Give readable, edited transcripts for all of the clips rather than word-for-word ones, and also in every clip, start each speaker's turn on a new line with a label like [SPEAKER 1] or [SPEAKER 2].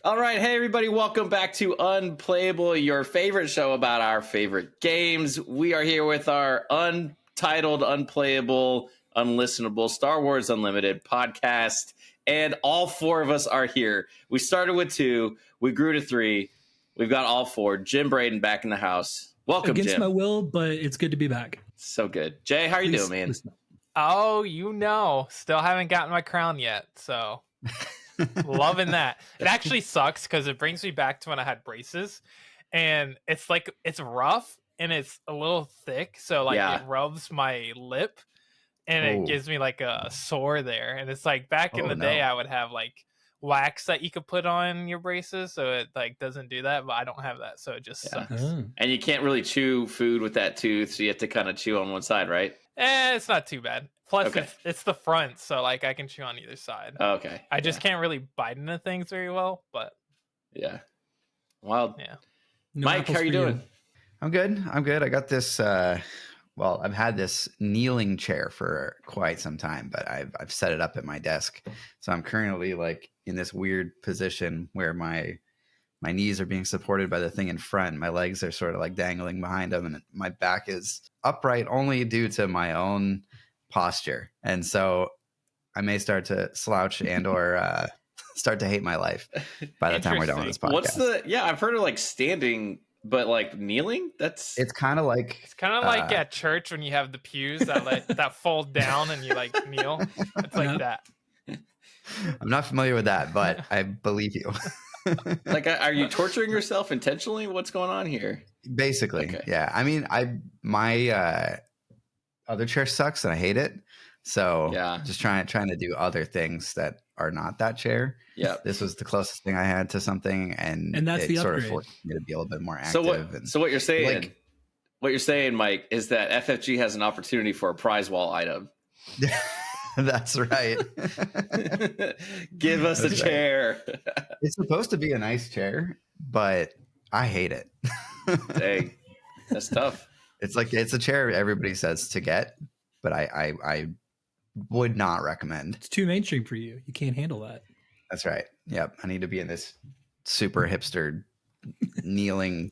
[SPEAKER 1] All right. Hey, everybody. Welcome back to Unplayable, your favorite show about our favorite games. We are here with our Untitled, Unplayable, Unlistenable Star Wars Unlimited podcast. And all four of us are here. We started with 2. We grew to 3. We've got all 4. Jim Braden back in the house. Welcome,
[SPEAKER 2] Against
[SPEAKER 1] Jim.
[SPEAKER 2] my will, but it's good to be back.
[SPEAKER 1] So good. Jay, how are you doing, man?
[SPEAKER 3] Oh, still haven't gotten my crown yet, so loving that. It actually sucks because it brings me back to when I had braces, and it's rough and it's a little thick, so it rubs my lip and it gives me like a sore there. And it's like back in the day I would have like wax that you could put on your braces, so it like doesn't do that, but I don't have that, so it just sucks.
[SPEAKER 1] And you can't really chew food with that tooth, so you have to kind of chew on one side, right?
[SPEAKER 3] It's not too bad. Plus, it's the front, so like I can chew on either side.
[SPEAKER 1] Okay.
[SPEAKER 3] I just can't really bite into things very well, but
[SPEAKER 1] yeah. Wild.
[SPEAKER 3] Yeah.
[SPEAKER 2] No
[SPEAKER 1] Mike, how are you doing?
[SPEAKER 4] I'm good. I got this. I've had this kneeling chair for quite some time, but I've set it up at my desk, so I'm currently like in this weird position where my knees are being supported by the thing in front. My legs are sort of like dangling behind them, and my back is upright only due to my own posture. And so I may start to slouch and or start to hate my life by the time we're done with this podcast.
[SPEAKER 1] I've heard of like standing, but like kneeling, it's
[SPEAKER 4] kind of like
[SPEAKER 3] at church when you have the pews that that fold down and you like kneel. It's like that.
[SPEAKER 4] I'm not familiar with that, but I believe you.
[SPEAKER 1] Like, are you torturing yourself intentionally? What's going on here?
[SPEAKER 4] Basically, okay. Yeah. I mean, my other chair sucks and I hate it. So just trying to do other things that are not that chair.
[SPEAKER 1] Yeah,
[SPEAKER 4] this was the closest thing I had to something, and
[SPEAKER 2] that's the
[SPEAKER 4] sort
[SPEAKER 2] upgrade.
[SPEAKER 4] of forced me to be a little bit more active.
[SPEAKER 1] So what you're saying, Mike, is that FFG has an opportunity for a prize wall item.
[SPEAKER 4] That's right.
[SPEAKER 1] Give us a chair.
[SPEAKER 4] It's supposed to be a nice chair, but I hate it.
[SPEAKER 1] Dang, that's tough.
[SPEAKER 4] It's a chair everybody says to get, but I would not recommend.
[SPEAKER 2] It's too mainstream for you. You can't handle that.
[SPEAKER 4] That's right. Yep. I need to be in this super hipster kneeling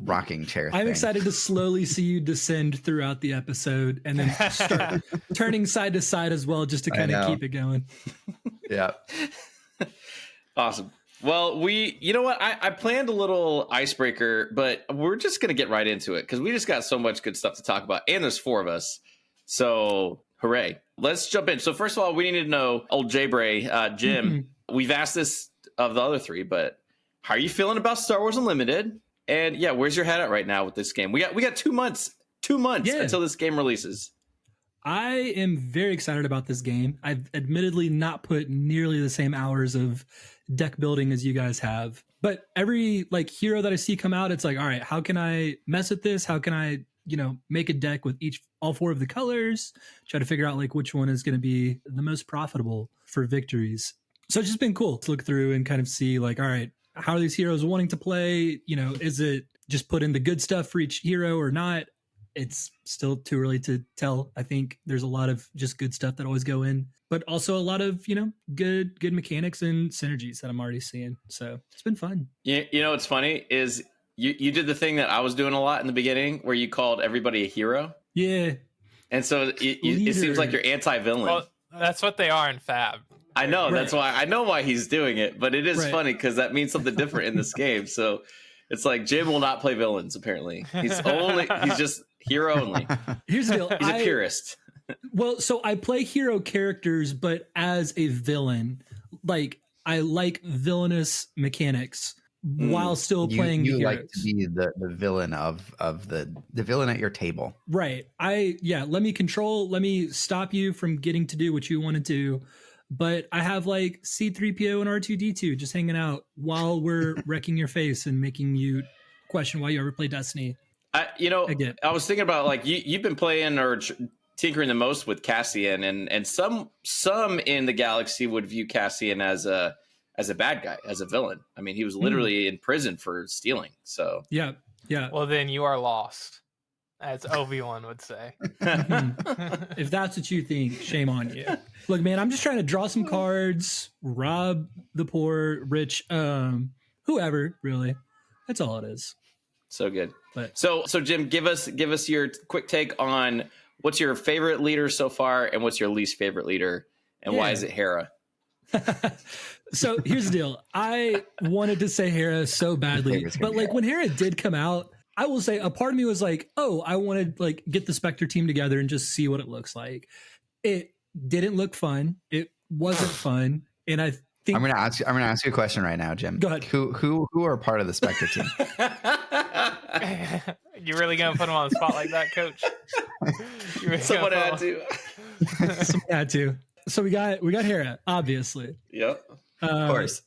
[SPEAKER 4] rocking chair thing.
[SPEAKER 2] I'm excited to slowly see you descend throughout the episode and then start turning side to side as well, just to kind of keep it going.
[SPEAKER 4] Yeah.
[SPEAKER 1] Awesome. Well, you know what? I planned a little icebreaker, but we're just going to get right into it because we just got so much good stuff to talk about. And there's 4 of us. So hooray. Let's jump in. So first of all, we need to know, old J-Bray, Jim, we've asked this of the other 3, but how are you feeling about Star Wars Unlimited? And yeah, where's your head at right now with this game? We got 2 months until this game releases.
[SPEAKER 2] I am very excited about this game. I've admittedly not put nearly the same hours of deck building as you guys have, but every like hero that I see come out, it's like, all right, how can I mess with this? How can I, make a deck with all 4 of the colors, try to figure out like which one is going to be the most profitable for victories. So it's just been cool to look through and kind of see like, all right, how are these heroes wanting to play? Is it just put in the good stuff for each hero or not? It's still too early to tell. I think there's a lot of just good stuff that always go in, but also a lot of, good mechanics and synergies that I'm already seeing. So it's been fun.
[SPEAKER 1] What's funny is you did the thing that I was doing a lot in the beginning where you called everybody a hero.
[SPEAKER 2] Yeah.
[SPEAKER 1] And so it seems like you're anti-villain.
[SPEAKER 3] Well, that's what they are in Fab.
[SPEAKER 1] I know. Right. That's why I know why he's doing it, but it is funny because that means something different in this game. So it's like Jim will not play villains. Apparently he's just hero only.
[SPEAKER 2] Here's the deal.
[SPEAKER 1] He's a purist.
[SPEAKER 2] Well, so I play hero characters, but as a villain, like I like villainous mechanics while still playing
[SPEAKER 4] you
[SPEAKER 2] the
[SPEAKER 4] like
[SPEAKER 2] heroes.
[SPEAKER 4] To be the villain of the villain at your table.
[SPEAKER 2] Right. Let me stop you from getting to do what you want to do. But I have like C-3PO and R2-D2 just hanging out while we're wrecking your face and making you question why you ever play Destiny.
[SPEAKER 1] I was thinking about like you've been playing or tinkering the most with Cassian, and some in the galaxy would view Cassian as a bad guy, as a villain. I mean, he was literally in prison for stealing. So
[SPEAKER 2] yeah.
[SPEAKER 3] Well, then you are lost. as Obi-Wan would say.
[SPEAKER 2] If that's what you think, shame on you. Look, man, I'm just trying to draw some cards, rob the poor, rich, whoever, really. That's all it is.
[SPEAKER 1] So good.
[SPEAKER 2] But
[SPEAKER 1] So Jim, give us your quick take on what's your favorite leader so far, and what's your least favorite leader, and why is it Hera?
[SPEAKER 2] So here's the deal. I wanted to say Hera so badly, but like when Hera did come out, I will say a part of me was like, oh, I want to like get the Spectre team together and just see what it looks like. It didn't look fun. It wasn't fun. And I think
[SPEAKER 4] I'm gonna ask you a question right now, Jim.
[SPEAKER 2] Go ahead.
[SPEAKER 4] Who are part of the Spectre team?
[SPEAKER 3] You really gonna put him on the spot like that, Coach?
[SPEAKER 1] Someone had to.
[SPEAKER 2] Someone had to. So we got Hera, obviously.
[SPEAKER 1] Yep.
[SPEAKER 4] Of course.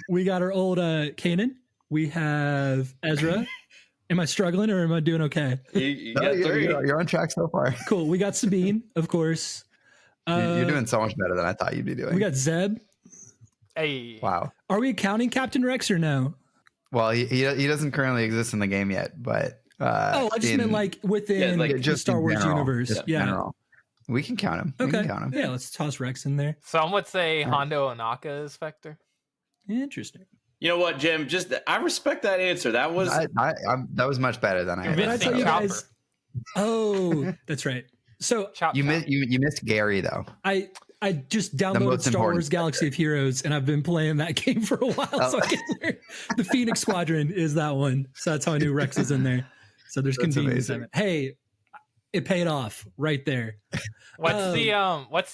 [SPEAKER 2] We got our old Kanan. We have Ezra. Am I struggling or am I doing okay?
[SPEAKER 1] You got three.
[SPEAKER 4] You're on track so far.
[SPEAKER 2] Cool. We got Sabine, of course.
[SPEAKER 4] You're doing so much better than I thought you'd be doing.
[SPEAKER 2] We got Zeb.
[SPEAKER 3] Hey.
[SPEAKER 4] Wow.
[SPEAKER 2] Are we counting Captain Rex or no?
[SPEAKER 4] Well, he doesn't currently exist in the game yet, but
[SPEAKER 2] I just meant like within the Star Wars universe. Yeah.
[SPEAKER 4] We can count him.
[SPEAKER 2] Okay.
[SPEAKER 4] We can count him.
[SPEAKER 2] Yeah, let's toss Rex in there.
[SPEAKER 3] Some would say Hondo Ohnaka is Spectre.
[SPEAKER 2] Interesting.
[SPEAKER 1] You know what, Jim? I respect that answer. That was
[SPEAKER 4] that was much better than I had.
[SPEAKER 2] Did I tell you guys? Oh, that's right. So
[SPEAKER 4] you missed Gary though.
[SPEAKER 2] I just downloaded Star Wars Galaxy of Heroes and I've been playing that game for a while. So I can learn. The Phoenix Squadron is that one. So that's how I knew Rex is in there. So there's convenience in it. Hey, it paid off right there.
[SPEAKER 3] What's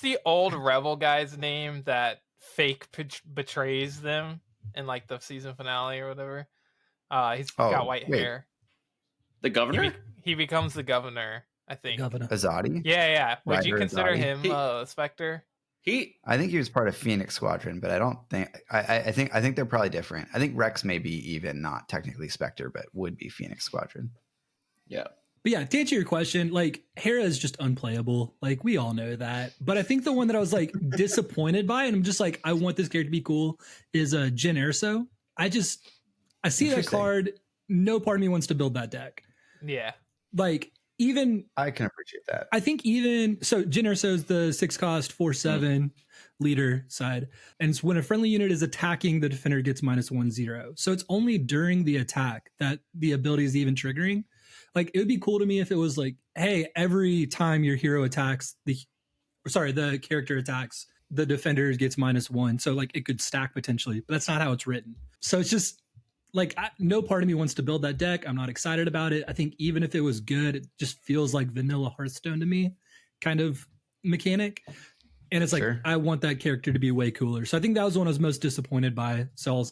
[SPEAKER 3] the old rebel guy's name that fake betrays them in like the season finale or whatever? He's got white hair.
[SPEAKER 1] The governor?
[SPEAKER 3] He becomes the governor, I think.
[SPEAKER 2] Governor
[SPEAKER 4] Azadi?
[SPEAKER 3] Yeah. Would you consider
[SPEAKER 4] Azadi?
[SPEAKER 3] him Spectre?
[SPEAKER 4] I think he was part of Phoenix Squadron, but I don't think I think they're probably different. I think Rex may be even not technically Spectre, but would be Phoenix Squadron.
[SPEAKER 1] Yeah.
[SPEAKER 2] But yeah, to answer your question, like Hera is just unplayable. Like we all know that. But I think the one that I was like disappointed by, and I'm just like, I want this character to be cool, is Jyn Erso. I see that card. No part of me wants to build that deck.
[SPEAKER 3] Yeah.
[SPEAKER 2] Like even
[SPEAKER 4] I can appreciate that.
[SPEAKER 2] I think so Jyn Erso is the 6-cost 4/7 leader side. And it's when a friendly unit is attacking, the defender gets -1/0. So it's only during the attack that the ability is even triggering. Like it would be cool to me if it was like, hey, every time your hero attacks the character attacks, the defender gets -1. So like it could stack potentially, but that's not how it's written. So it's just like no part of me wants to build that deck. I'm not excited about it. I think even if it was good, it just feels like vanilla Hearthstone to me, kind of mechanic. And it's like, I want that character to be way cooler. So I think that was one I was most disappointed by. So I'll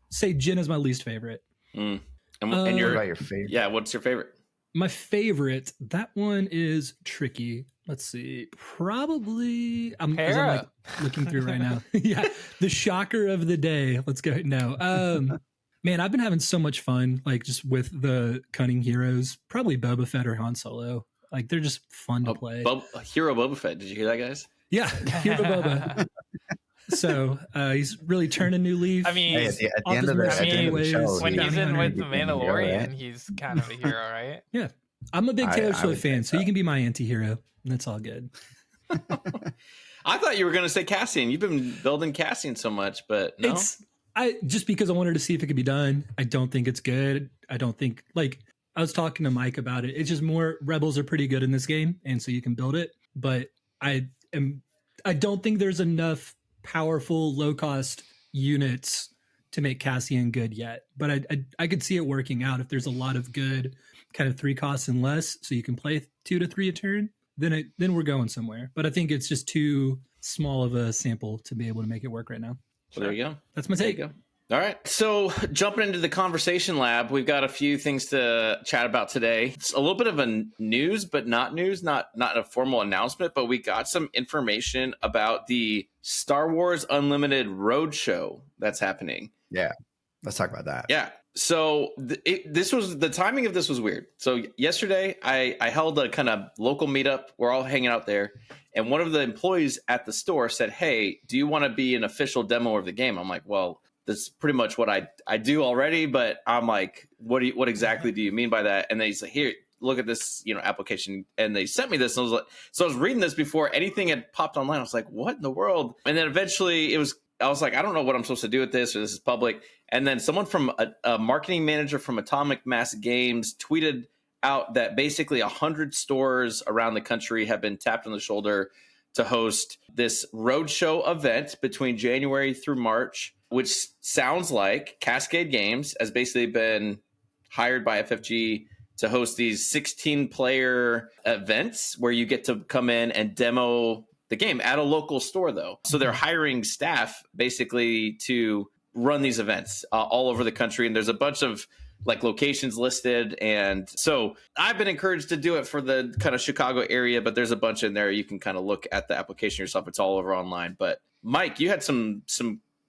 [SPEAKER 2] say Jyn is my least favorite.
[SPEAKER 1] And
[SPEAKER 4] what about your favorite?
[SPEAKER 1] Yeah, what's your favorite?
[SPEAKER 2] My favorite, that one is tricky. Let's see. Probably I'm like looking through right now. Yeah. The shocker of the day. Let's go. No. Man, I've been having so much fun, like just with the cunning heroes. Probably Boba Fett or Han Solo. Like they're just fun to play.
[SPEAKER 1] Hero Boba Fett. Did you hear that, guys?
[SPEAKER 2] Yeah, Hero Boba. So he's really turned a new leaf.
[SPEAKER 3] I mean,
[SPEAKER 4] at the end of the show,
[SPEAKER 3] when he's in with the Mandalorian, he's kind of a hero, right?
[SPEAKER 2] Yeah, I'm a big Taylor Swift fan, so you can be my anti-hero. That's all good.
[SPEAKER 1] I thought you were going to say Cassian. You've been building Cassian so much, but no.
[SPEAKER 2] Just because I wanted to see if it could be done. I don't think it's good. I don't think I was talking to Mike about it. It's just more rebels are pretty good in this game, and so you can build it. But I don't think there's enough powerful low cost units to make Cassian good yet, but I could see it working out if there's a lot of good kind of 3 costs and less, so you can play 2 to 3 a turn. Then we're going somewhere. But I think it's just too small of a sample to be able to make it work right now.
[SPEAKER 1] Well, there you go.
[SPEAKER 2] That's my take.
[SPEAKER 1] There you go. All right. So jumping into the conversation lab, we've got a few things to chat about today. It's a little bit of a news, but not news, not a formal announcement, but we got some information about the Star Wars Unlimited Roadshow that's happening.
[SPEAKER 4] Yeah. Let's talk about that.
[SPEAKER 1] Yeah. So the timing of this was weird. So yesterday I held a kind of local meetup. We're all hanging out there. And one of the employees at the store said, hey, do you want to be an official demo of the game? I'm like, well, that's pretty much what I do already. But I'm like, what exactly do you mean by that? And then he's like, here, look at this, application, and they sent me this. And I was reading this before anything had popped online. I was like, what in the world? And then eventually I was like, I don't know what I'm supposed to do with this, or this is public. And then someone from a marketing manager from Atomic Mass Games tweeted out that basically 100 stores around the country have been tapped on the shoulder to host this roadshow event between January through March, which sounds like Cascade Games has basically been hired by FFG to host these 16-player events where you get to come in and demo the game at a local store, though. So they're hiring staff basically to run these events all over the country. And there's a bunch of locations listed. And so I've been encouraged to do it for the kind of Chicago area, but there's a bunch in there. You can kind of look at the application yourself. It's all over online. But Mike, you had some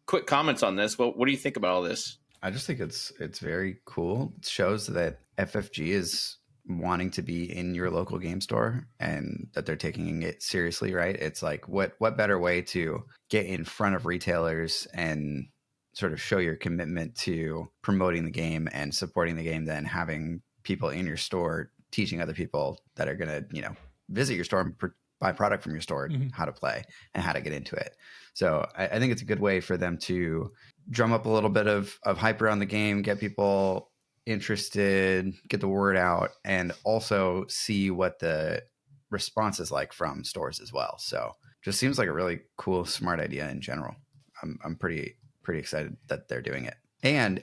[SPEAKER 1] quick comments on this. What do you think about all this?
[SPEAKER 4] I just think it's very cool. It shows that FFG is wanting to be in your local game store and that they're taking it seriously, right? It's like, what better way to get in front of retailers and sort of show your commitment to promoting the game and supporting the game than having people in your store teaching other people that are going to, visit your store and buy product from your store, how to play and how to get into it. So I think it's a good way for them to drum up a little bit of hype around the game, get people interested, get the word out, and also see what the response is like from stores as well. So just seems like a really cool, smart idea in general. I'm pretty excited that they're doing it. And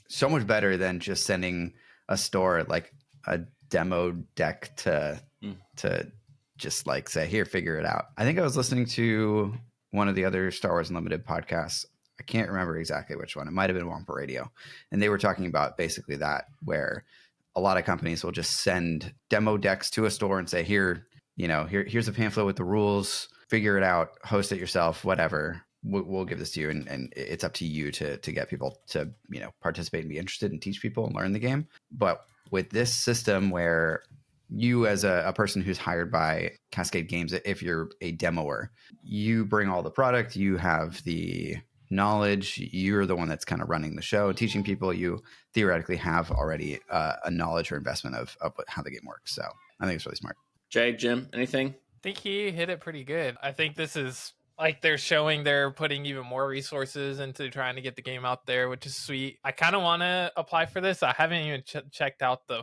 [SPEAKER 4] so much better than just sending a store like a demo deck to just say, here, figure it out. I think I was listening to one of the other Star Wars Unlimited podcasts. I can't remember exactly which one. It might have been Wampa Radio. And they were talking about basically that, where a lot of companies will just send demo decks to a store and say, here's a pamphlet with the rules, figure it out, host it yourself, whatever. We'll give this to you. And it's up to you to get people to, participate and be interested and teach people and learn the game. But with this system where you as a person who's hired by Cascade Games, if you're a demoer, you bring all the product, you have the knowledge, you're the one that's kind of running the show, teaching people, you theoretically have already a knowledge or investment of how the game works. So I think it's really smart.
[SPEAKER 1] Jay, Jim, anything?
[SPEAKER 3] I think he hit it pretty good. I think this is they're showing they're putting even more resources into trying to get the game out there, which is sweet. I kind of want to apply for this. I haven't even checked out the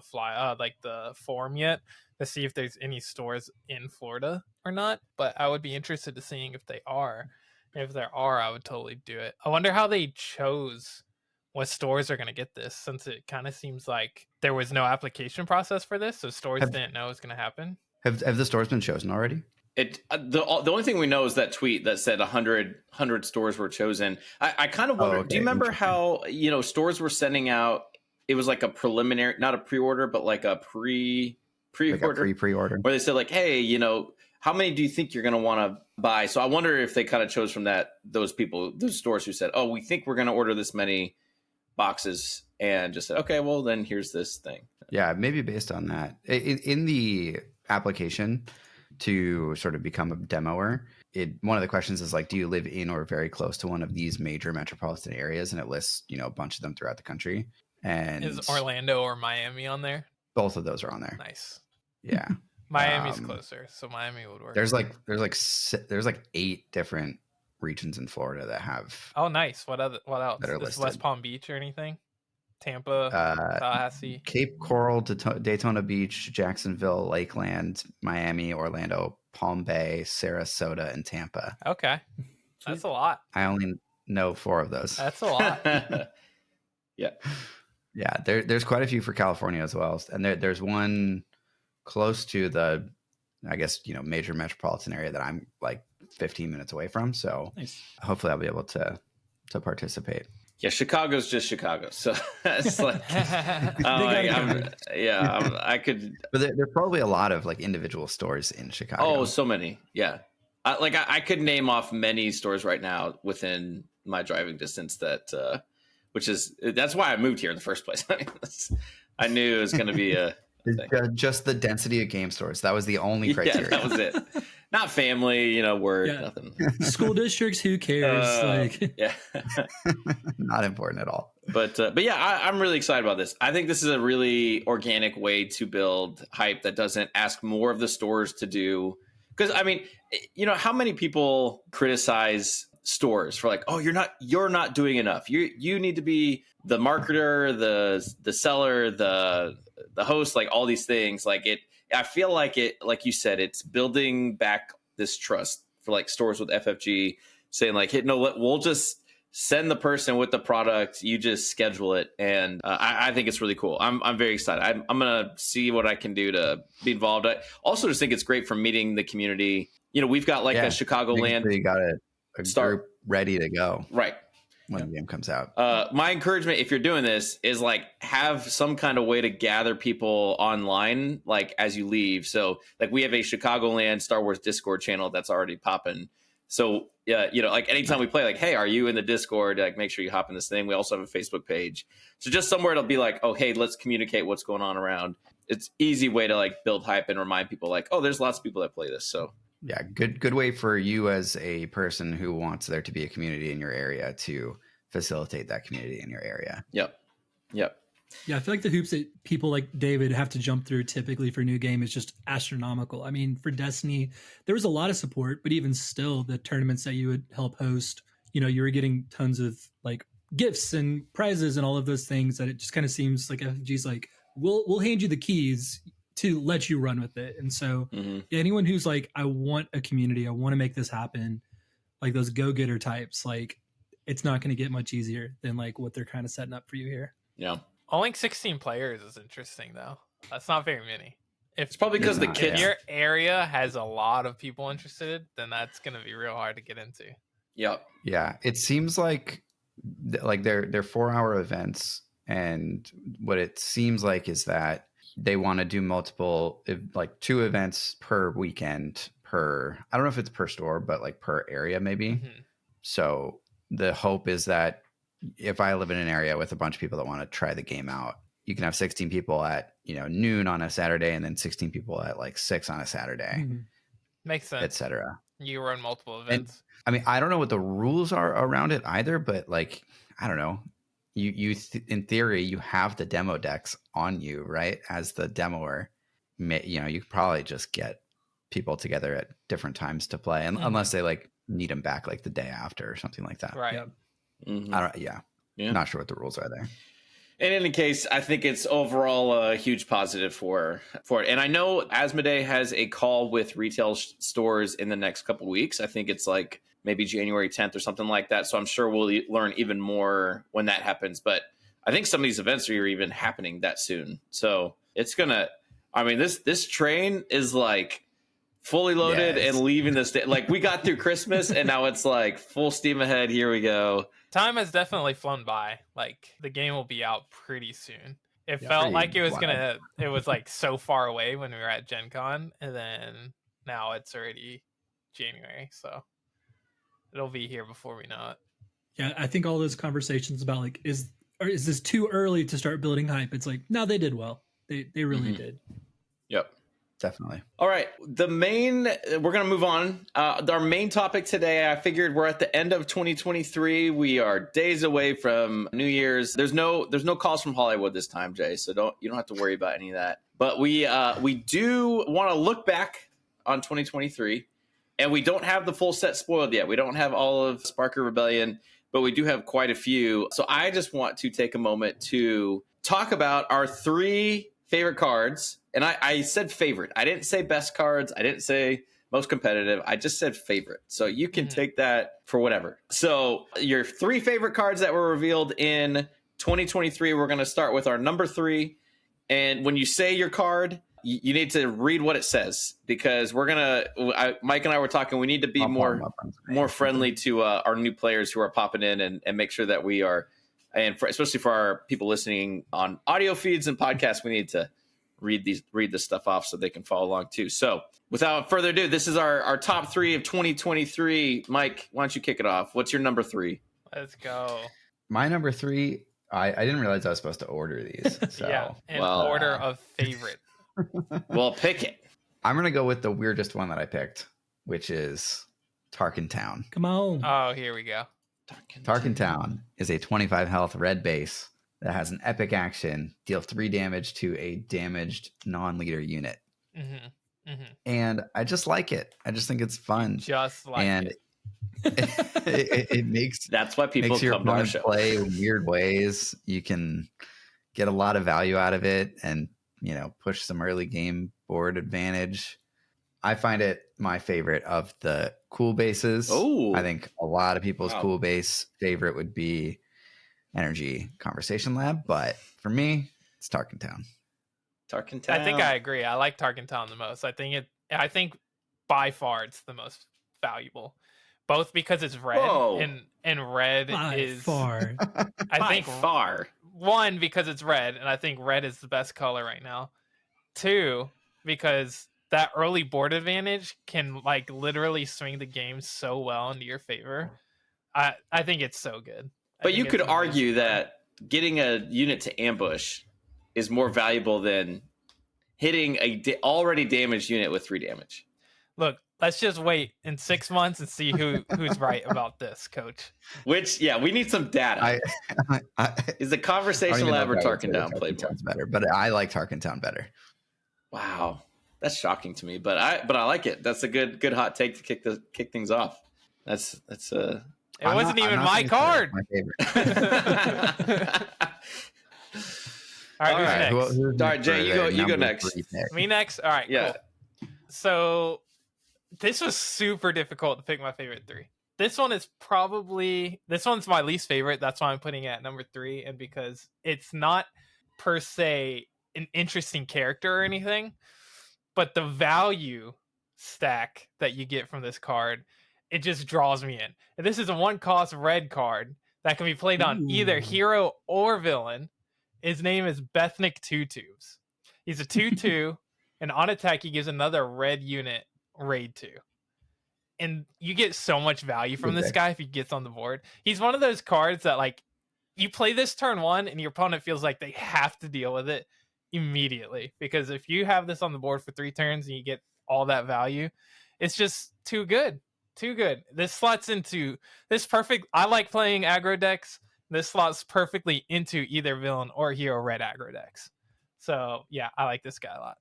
[SPEAKER 3] the form yet to see if there's any stores in Florida or not, but I would be interested to seeing if they are. If there are, I would totally do it. I wonder how they chose what stores are going to get this, since it kind of seems like there was no application process for this, so stores didn't know it was going to happen.
[SPEAKER 4] Have the stores been chosen already?
[SPEAKER 1] The only thing we know is that tweet that said 100 stores were chosen. I kind of wonder, do you remember how, stores were sending out, it was like a preliminary, not a pre-order, but like a pre-order.
[SPEAKER 4] Like a pre-order.
[SPEAKER 1] Where they said hey, how many do you think you're going to want to buy? So I wonder if they kind of chose from those stores who said, we think we're going to order this many boxes, and just said, okay, well then here's this thing.
[SPEAKER 4] Yeah, maybe based on that. In the application to sort of become a demoer, one of the questions is do you live in or very close to one of these major metropolitan areas? And it lists, a bunch of them throughout the country. And
[SPEAKER 3] is Orlando or Miami on there?
[SPEAKER 4] Both of those are on there.
[SPEAKER 3] Nice.
[SPEAKER 4] Yeah.
[SPEAKER 3] Miami's closer, so Miami would work.
[SPEAKER 4] There's 8 different regions in Florida that have.
[SPEAKER 3] Oh, nice. What else?
[SPEAKER 4] That are
[SPEAKER 3] Is
[SPEAKER 4] listed.
[SPEAKER 3] West Palm Beach or anything? Tampa, Tallahassee,
[SPEAKER 4] Cape Coral, Daytona Beach, Jacksonville, Lakeland, Miami, Orlando, Palm Bay, Sarasota, and Tampa.
[SPEAKER 3] Okay, that's a lot.
[SPEAKER 4] I only know 4 of those.
[SPEAKER 3] That's a lot.
[SPEAKER 1] Yeah.
[SPEAKER 4] Yeah, there's quite a few for California as well, and there's one close to the, I guess, major metropolitan area that I'm 15 minutes away from. So
[SPEAKER 2] Nice.
[SPEAKER 4] Hopefully I'll be able to participate.
[SPEAKER 1] Yeah, Chicago's just Chicago, so it's I could.
[SPEAKER 4] But there's probably a lot of individual stores in Chicago.
[SPEAKER 1] Oh, so many. Yeah, I could name off many stores right now within my driving distance that's why I moved here in the first place. I knew it was going to be a thing.
[SPEAKER 4] Just the density of game stores. That was the only criteria.
[SPEAKER 1] Yeah, that was it. Not family, work, nothing.
[SPEAKER 2] School districts, who cares?
[SPEAKER 1] Yeah.
[SPEAKER 4] Not important at all.
[SPEAKER 1] But yeah, I'm really excited about this. I think this is a really organic way to build hype that doesn't ask more of the stores to do. Because I mean, how many people criticize stores for like, oh, you're not doing enough. You need to be the marketer, the seller, the host, like all these things. Like I feel like like you said, it's building back this trust for like stores with FFG, saying like, hey, no, we'll just send the person with the product. You just schedule it, and I think it's really cool. I'm very excited. I'm gonna see what I can do to be involved. I also just think it's great for meeting the community. We've got like a Chicagoland.
[SPEAKER 4] Sure you got a group ready to go,
[SPEAKER 1] right,
[SPEAKER 4] when the game comes out.
[SPEAKER 1] My encouragement, if you're doing this, is like have some kind of way to gather people online, like as you leave. So like we have a Chicagoland Star Wars Discord channel that's already popping. So yeah, like anytime we play, like, hey, are you in the Discord? Like, make sure you hop in this thing. We also have a Facebook page. So just somewhere to be like, oh, hey, let's communicate what's going on around. It's easy way to like build hype and remind people like, oh, there's lots of people that play this. So
[SPEAKER 4] yeah, good way for you as a person who wants there to be a community in your area to facilitate that community in your area.
[SPEAKER 1] Yep.
[SPEAKER 2] Yeah, I feel like the hoops that people like David have to jump through typically for new game is just astronomical. I mean, for Destiny, there was a lot of support, but even still, the tournaments that you would help host, you were getting tons of like gifts and prizes and all of those things that it just kind of seems like FFG's like, we'll hand you the keys to let you run with it. And so anyone who's like, I want a community, I want to make this happen, like those go-getter types, like it's not going to get much easier than like what they're kind of setting up for you here.
[SPEAKER 1] Yeah.
[SPEAKER 3] Only 16 players is interesting, though. That's not very many.
[SPEAKER 1] It's probably because
[SPEAKER 3] if your area has a lot of people interested, then that's going to be real hard to get into.
[SPEAKER 1] Yep.
[SPEAKER 4] Yeah, it seems like they're 4-hour events, and what it seems like is that they want to do multiple, like 2 events per weekend per. I don't know if it's per store, but like per area maybe.
[SPEAKER 3] Mm-hmm.
[SPEAKER 4] So the hope is that if I live in an area with a bunch of people that want to try the game out, you can have 16 people at noon on a Saturday, and then 16 people at like 6 on a Saturday.
[SPEAKER 2] Mm-hmm.
[SPEAKER 3] Makes sense,
[SPEAKER 4] etc.
[SPEAKER 3] You run multiple events.
[SPEAKER 4] And, I mean, I don't know what the rules are around it either, but like I don't know. You in theory you have the demo decks on you, right? As the demoer, you could probably just get people together at different times to play, and unless they like need them back like the day after or something like that.
[SPEAKER 3] Right.
[SPEAKER 2] Yep.
[SPEAKER 1] Mm-hmm.
[SPEAKER 4] Not sure what the rules are there.
[SPEAKER 1] In any case, I think it's overall a huge positive for it. And I know Asmodee has a call with retail stores in the next couple of weeks. I think it's like maybe January 10th or something like that. So I'm sure we'll learn even more when that happens. But I think some of these events are even happening that soon. So it's this train is like fully loaded and leaving this day. Like we got through Christmas and now it's like full steam ahead. Here we go.
[SPEAKER 3] Time has definitely flown by. Like the game will be out pretty soon. It felt like it was like so far away when we were at Gen Con, and then now it's already January, so it'll be here before we know it.
[SPEAKER 2] Yeah, I think all those conversations about like is this too early to start building hype? It's like, no, they did well. They really did.
[SPEAKER 1] Yep.
[SPEAKER 4] Definitely.
[SPEAKER 1] All right. We're going to move on. Our main topic today, I figured we're at the end of 2023. We are days away from New Year's. There's no calls from Hollywood this time, Jay. So you don't have to worry about any of that. But we do want to look back on 2023, and we don't have the full set spoiled yet. We don't have all of Sparker Rebellion, but we do have quite a few. So I just want to take a moment to talk about our 3 favorite cards. And I said favorite. I didn't say best cards. I didn't say most competitive. I just said favorite. So you can take that for whatever. So your 3 favorite cards that were revealed in 2023, we're going to start with our number 3. And when you say your card, you need to read what it says, because we're going to, Mike and I were talking, we need to be more friendly to our new players who are popping in and make sure that we are, and especially for our people listening on audio feeds and podcasts, we need to read this stuff off so they can follow along too. So without further ado, this is our top 3 of 2023. Mike, why don't you kick it off? What's your number 3?
[SPEAKER 3] Let's go.
[SPEAKER 4] My number 3, I didn't realize I was supposed to order these. So
[SPEAKER 3] yeah, in order of favorite.
[SPEAKER 1] Well, pick it.
[SPEAKER 4] I'm going to go with the weirdest one that I picked, which is Tarkin Town.
[SPEAKER 2] Come on.
[SPEAKER 3] Oh, here we go.
[SPEAKER 4] Tarkin Town is a 25 health red base that has an epic action, deal 3 damage to a damaged non-leader unit. And I just like it. I just think it's fun.
[SPEAKER 3] Just like
[SPEAKER 4] and
[SPEAKER 3] it.
[SPEAKER 4] it makes
[SPEAKER 1] That's why people
[SPEAKER 4] makes your
[SPEAKER 1] come to our
[SPEAKER 4] opponent
[SPEAKER 1] show.
[SPEAKER 4] play in weird ways. You can get a lot of value out of it and, push some early game board advantage. I find it my favorite of the cool bases.
[SPEAKER 1] Oh,
[SPEAKER 4] I think a lot of people's cool base favorite would be Energy Conversation Lab, but for me, it's Tarkin Town.
[SPEAKER 1] Tarkin Town.
[SPEAKER 3] I think I agree. I like Tarkin Town the most. I think by far it's the most valuable. Both because it's red and red is
[SPEAKER 2] far.
[SPEAKER 3] I think
[SPEAKER 1] far.
[SPEAKER 3] One, because it's red, and I think red is the best color right now. 2, because that early board advantage can like literally swing the game so well into your favor. I think it's so good.
[SPEAKER 1] But you could argue that getting a unit to ambush is more valuable than hitting a already damaged unit with 3 damage.
[SPEAKER 3] Look, let's just wait in 6 months and see who's right about this, Coach.
[SPEAKER 1] Which, we need some data. Is the Conversation Lab or Tarkin Town played more?
[SPEAKER 4] Better, but I like Tarkin Town better.
[SPEAKER 1] Wow, that's shocking to me, but I like it. That's a good hot take to kick things off. That's
[SPEAKER 3] It wasn't even my card.
[SPEAKER 4] My favorite.
[SPEAKER 3] All right, who's next?
[SPEAKER 1] All right, Jay, you go next.
[SPEAKER 3] Me next. All right,
[SPEAKER 1] yeah.
[SPEAKER 3] Cool. So this was super difficult to pick my favorite 3. This one's my least favorite. That's why I'm putting it at number 3, and because it's not per se an interesting character or anything, but the value stack that you get from this card, it just draws me in. And this is a 1-cost red card that can be played on either hero or villain. His name is Bethnic 2-Tubes. He's a 2/2, and on attack he gives another red unit raid 2. And you get so much value from this guy if he gets on the board. He's one of those cards that like you play this turn 1 and your opponent feels like they have to deal with it immediately, because if you have this on the board for 3 turns and you get all that value, it's just too good. This slots into this perfect. I like playing aggro decks. This slots perfectly into either villain or hero red aggro decks. So yeah, I like this guy a lot.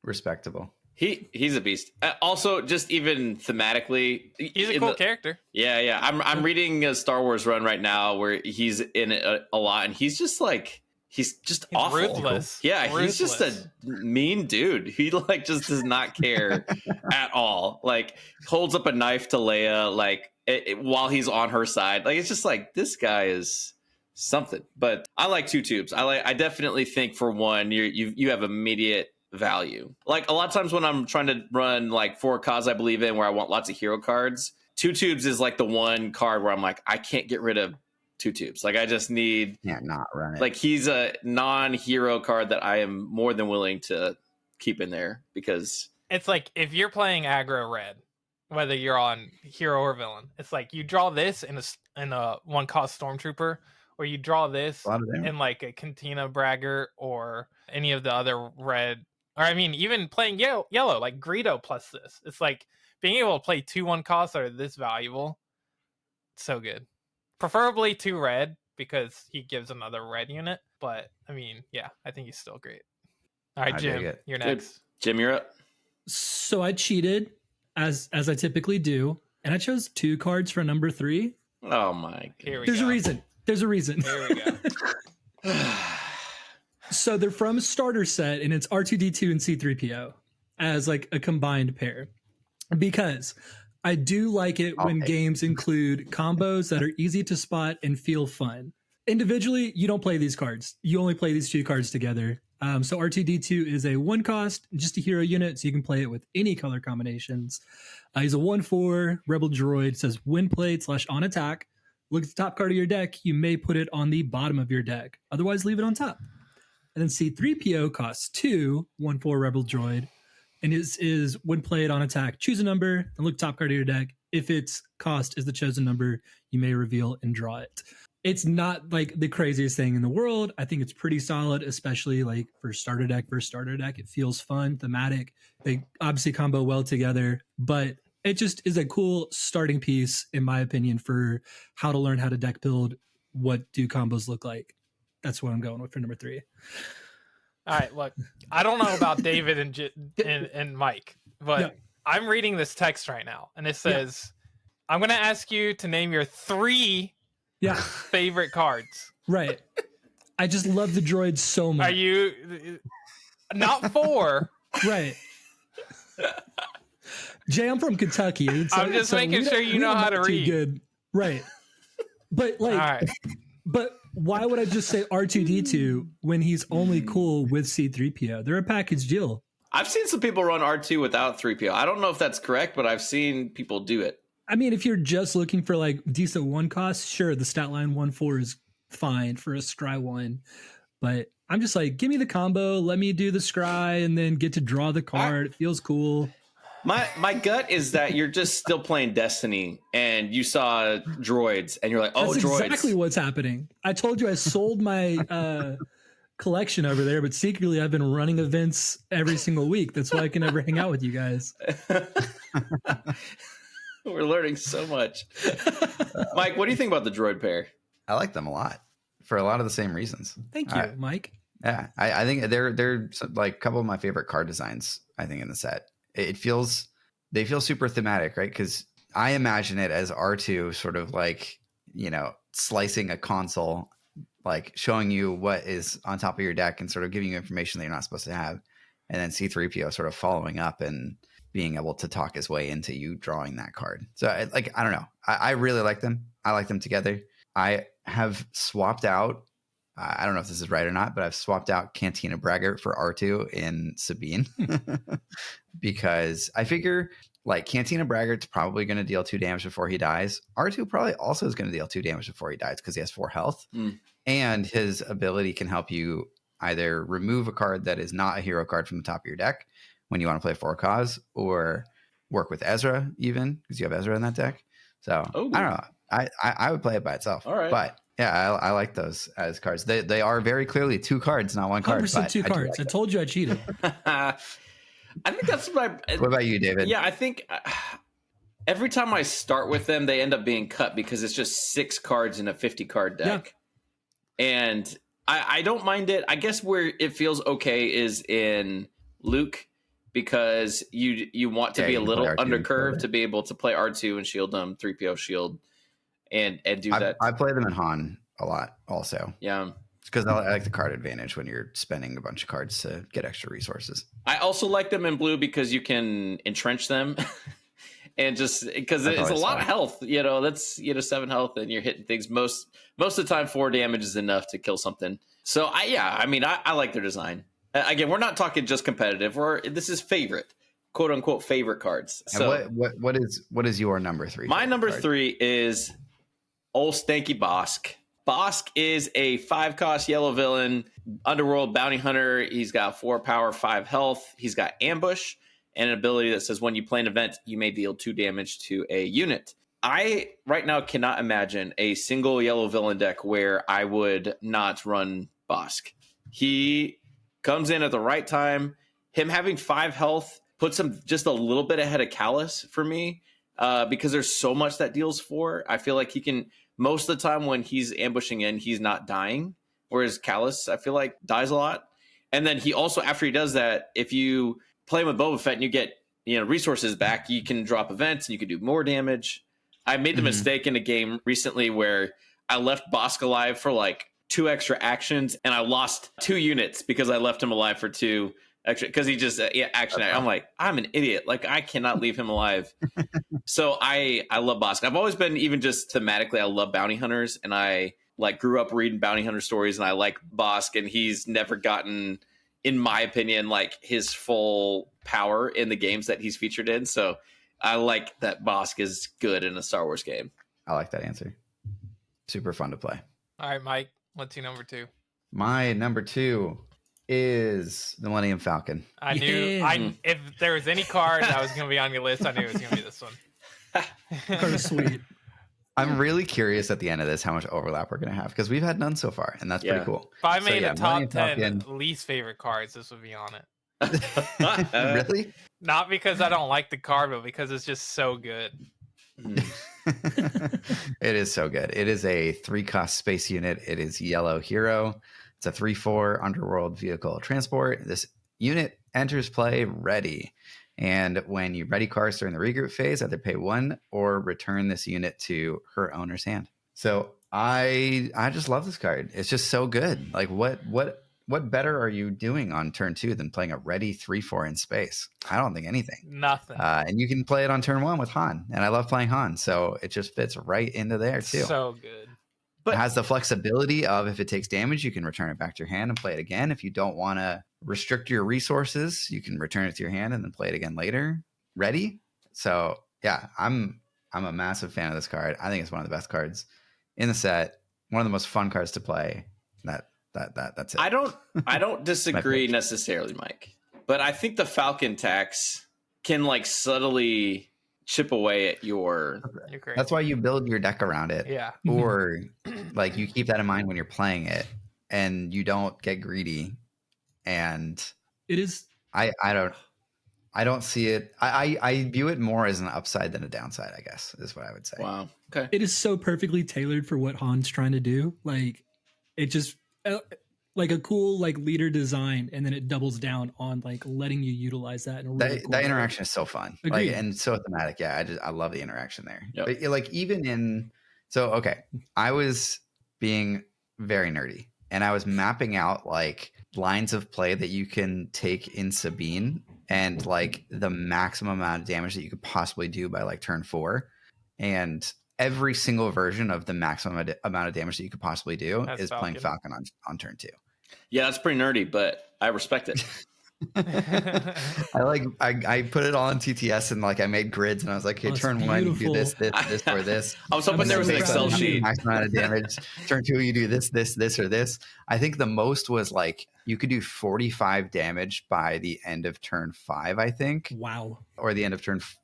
[SPEAKER 4] Respectable.
[SPEAKER 1] He's a beast. Also, just even thematically,
[SPEAKER 3] he's a cool character.
[SPEAKER 1] Yeah. I'm reading a Star Wars run right now where he's in it a lot, and he's just awful.
[SPEAKER 3] Ruthless.
[SPEAKER 1] Yeah,
[SPEAKER 3] ruthless.
[SPEAKER 1] He's just a mean dude. He just does not care at all. Like holds up a knife to Leia while he's on her side. Like it's just like this guy is something. But I like 2-Tubes. I definitely think for one you have immediate value. Like a lot of times when I'm trying to run like for a cause I believe in where I want lots of hero cards, 2-Tubes is like the one card where I'm like I can't get rid of 2-Tubes. Like I just need
[SPEAKER 4] not run it.
[SPEAKER 1] Like he's a non-hero card that I am more than willing to keep in there, because
[SPEAKER 3] it's like if you're playing aggro red, whether you're on hero or villain, it's like you draw this in a 1-cost stormtrooper, or you draw this in like a Cantina Bragger or any of the other red, or I mean even playing yellow like Greedo plus this. It's like being able to play 2 1-costs that are this valuable. So good. Preferably 2 red because he gives another red unit. But I mean, yeah, I think he's still great. All right, Jim, you're next.
[SPEAKER 1] Good. Jim, you're up.
[SPEAKER 2] So I cheated as I typically do, and I chose 2 cards for number 3.
[SPEAKER 1] Oh my god.
[SPEAKER 2] There's a reason.
[SPEAKER 3] There we go.
[SPEAKER 2] So they're from a starter set, and it's R2D2 and C3PO as like a combined pair, because I do like it when games include combos that are easy to spot and feel fun. Individually, you don't play these cards. You only play these 2 cards together. So R2D2 is a 1-cost, just a hero unit, so you can play it with any color combinations. He's a 1/4 rebel droid. Says when played / on attack, look at the top card of your deck. You may put it on the bottom of your deck. Otherwise, leave it on top. And then C3PO costs 2 1/4 rebel droid. And is when played on attack, choose a number and look top card of your deck. If its cost is the chosen number, you may reveal and draw it. It's not like the craziest thing in the world. I think it's pretty solid, especially like for starter deck versus starter deck. It feels fun, thematic. They obviously combo well together, but it just is a cool starting piece, in my opinion, for how to learn how to deck build. What do combos look like? That's what I'm going with for number 3.
[SPEAKER 3] All right, look, I don't know about David and Mike, but
[SPEAKER 2] Yeah.
[SPEAKER 3] I'm reading this text right now, and it says, I'm going to ask you to name your 3
[SPEAKER 2] Yeah,
[SPEAKER 3] favorite cards.
[SPEAKER 2] right. I just love the droids so much.
[SPEAKER 3] Are you not 4?
[SPEAKER 2] Right. Jay, I'm from Kentucky.
[SPEAKER 3] I'm just making sure you know how to read.
[SPEAKER 2] Good. Right. But like,
[SPEAKER 3] All right.
[SPEAKER 2] but why would I just say R2D2 when he's only cool with C3PO? They're a package deal.
[SPEAKER 1] I've seen some people run R2 without 3PO. I don't know if that's correct, but I've seen people do it.
[SPEAKER 2] I mean, if you're just looking for like decent 1 cost, sure, the stat line 1/4 is fine for a scry 1. But I'm just like, give me the combo, let me do the scry, and then get to draw the card. It feels cool.
[SPEAKER 1] My gut is that you're just still playing Destiny and you saw droids and you're like, oh,
[SPEAKER 2] That's
[SPEAKER 1] droids.
[SPEAKER 2] exactly what's happening. I told you I sold my collection over there, but secretly I've been running events every single week. That's why I can never hang out with you guys.
[SPEAKER 1] We're learning so much. Mike, what do you think about the droid pair?
[SPEAKER 4] I like them a lot for a lot of the same reasons.
[SPEAKER 2] Thank you, Mike.
[SPEAKER 4] Yeah, I think they're like a couple of my favorite card designs, I think, in the set. They feel super thematic, right? Because I imagine it as R2 sort of like, slicing a console, like showing you what is on top of your deck and sort of giving you information that you're not supposed to have. And then C3PO sort of following up and being able to talk his way into you drawing that card. So I don't know. I really like them. I like them together. I have swapped out, I don't know if this is right or not, but I've swapped out Cantina Braggart for R2 in Sabine because I figure like Cantina Braggart's probably going to deal 2 damage before he dies. R2 probably also is going to deal 2 damage before he dies because he has 4 health. And his ability can help you either remove a card that is not a hero card from the top of your deck when you want to play 4 cause, or work with Ezra even because you have Ezra in that deck. So I don't know. I would play it by itself.
[SPEAKER 1] All right.
[SPEAKER 4] But yeah, I like those as cards. They are very clearly 2 cards, not 1 card.
[SPEAKER 2] 100% 2 cards.
[SPEAKER 4] Like
[SPEAKER 2] I told you I cheated.
[SPEAKER 1] I think that's my.
[SPEAKER 4] What about you, David?
[SPEAKER 1] Yeah, I think every time I start with them, they end up being cut because it's just 6 cards in a 50 card deck. Yeah. And I don't mind it. I guess where it feels okay is in Luke, because you want to be a little undercurved to be able to play R2 and shield them, 3PO shield, and do that.
[SPEAKER 4] I play them in Han a lot also.
[SPEAKER 1] Yeah.
[SPEAKER 4] It's because I like the card advantage when you're spending a bunch of cards to get extra resources.
[SPEAKER 1] I also like them in blue because you can entrench them. And just because it's a lot of health, that's 7 health and you're hitting things. Most of the time 4 damage is enough to kill something. So I like their design. Again, we're not talking just competitive. This is favorite, quote unquote favorite cards. So
[SPEAKER 4] and what is your number 3?
[SPEAKER 1] My number 3 is old Stanky Bosk. Bosk is a 5-cost yellow villain, underworld bounty hunter. He's got 4 power, 5 health. He's got ambush and an ability that says when you play an event, you may deal 2 damage to a unit. I right now cannot imagine a single yellow villain deck where I would not run Bosk. He comes in at the right time. Him having 5 health puts him just a little bit ahead of Callus for me because there's so much that deals 4. I feel like he can, most of the time when he's ambushing in, he's not dying. Whereas Callus, I feel like, dies a lot. And then he also, after he does that, if you play with Boba Fett and you get resources back, you can drop events and you can do more damage. I made the mistake in a game recently where I left Bosk alive for like 2 extra actions and I lost 2 units because I left him alive for 2 extra because he just action. I'm like, I'm an idiot. Like I cannot leave him alive. So I love Bosk. I've always been, even just thematically, I love bounty hunters, and I like grew up reading bounty hunter stories, and I like Bosk, and he's never gotten, in my opinion, like his full power in the games that he's featured in. So I like that Bosk is good in a Star Wars game.
[SPEAKER 4] I like that answer. Super fun to play.
[SPEAKER 3] All right, Mike, what's your number 2?
[SPEAKER 4] My number 2 is the Millennium Falcon.
[SPEAKER 3] I knew if there was any card that was going to be on your list, I knew it was going to be this one.
[SPEAKER 2] Kind of sweet.
[SPEAKER 4] I'm really curious at the end of this how much overlap we're going to have, because we've had none so far, and that's pretty cool.
[SPEAKER 3] If I made a top 10
[SPEAKER 4] Falcon,
[SPEAKER 3] least favorite cards, this would be on it.
[SPEAKER 4] Really?
[SPEAKER 3] Not because I don't like the card, but because it's just so good.
[SPEAKER 4] It is so good. It is a 3-cost space unit. It is Yellow Hero. It's a 3/4 underworld vehicle transport. This unit enters play ready. And when you ready cards during the regroup phase, either pay 1 or return this unit to her owner's hand. So I just love this card. It's just so good. Like what better are you doing on turn 2 than playing a ready 3/4 in space? I don't think anything.
[SPEAKER 3] Nothing.
[SPEAKER 4] And you can play it on turn 1 with Han. And I love playing Han. So it just fits right into there too.
[SPEAKER 3] So good.
[SPEAKER 1] But
[SPEAKER 4] it has the flexibility of if it takes damage, you can return it back to your hand and play it again. If you don't want to restrict your resources, you can return it to your hand and then play it again later. Ready? So yeah, I'm a massive fan of this card. I think it's one of the best cards in the set. One of the most fun cards to play. That's it.
[SPEAKER 1] I don't disagree necessarily, Mike. But I think the Falcon tax can like subtly chip away at your.
[SPEAKER 3] You're great.
[SPEAKER 4] That's why you build your deck around it.
[SPEAKER 3] Yeah.
[SPEAKER 4] Or like you keep that in mind when you're playing it, and you don't get greedy. And
[SPEAKER 2] It is.
[SPEAKER 4] I don't see it. I view it more as an upside than a downside, I guess, is what I would say.
[SPEAKER 1] Wow. Okay.
[SPEAKER 2] It is so perfectly tailored for what Han's trying to do. Like it just like a cool like leader design, and then it doubles down on like letting you utilize that. In a really cool
[SPEAKER 4] That
[SPEAKER 2] way.
[SPEAKER 4] interaction is so fun,
[SPEAKER 2] Agreed.
[SPEAKER 4] like, and so thematic. Yeah, I love the interaction there.
[SPEAKER 1] Yep.
[SPEAKER 4] But like even in I was being very nerdy, and I was mapping out like lines of play that you can take in Sabine, and like the maximum amount of damage that you could possibly do by like turn 4, and every single version of the maximum amount of damage that you could possibly do is playing Falcon on turn 2.
[SPEAKER 1] Yeah, that's pretty nerdy, but I respect it.
[SPEAKER 4] I put it all in TTS, and like I made grids, and I was like, okay, turn 1 you do this or this.
[SPEAKER 1] I was hoping there was an Excel sheet.
[SPEAKER 4] Max amount of damage. Turn 2 you do this or this. I think the most was like you could do 45 damage by the end of turn 5, I think.
[SPEAKER 2] Wow.
[SPEAKER 4] Or the end of turn 5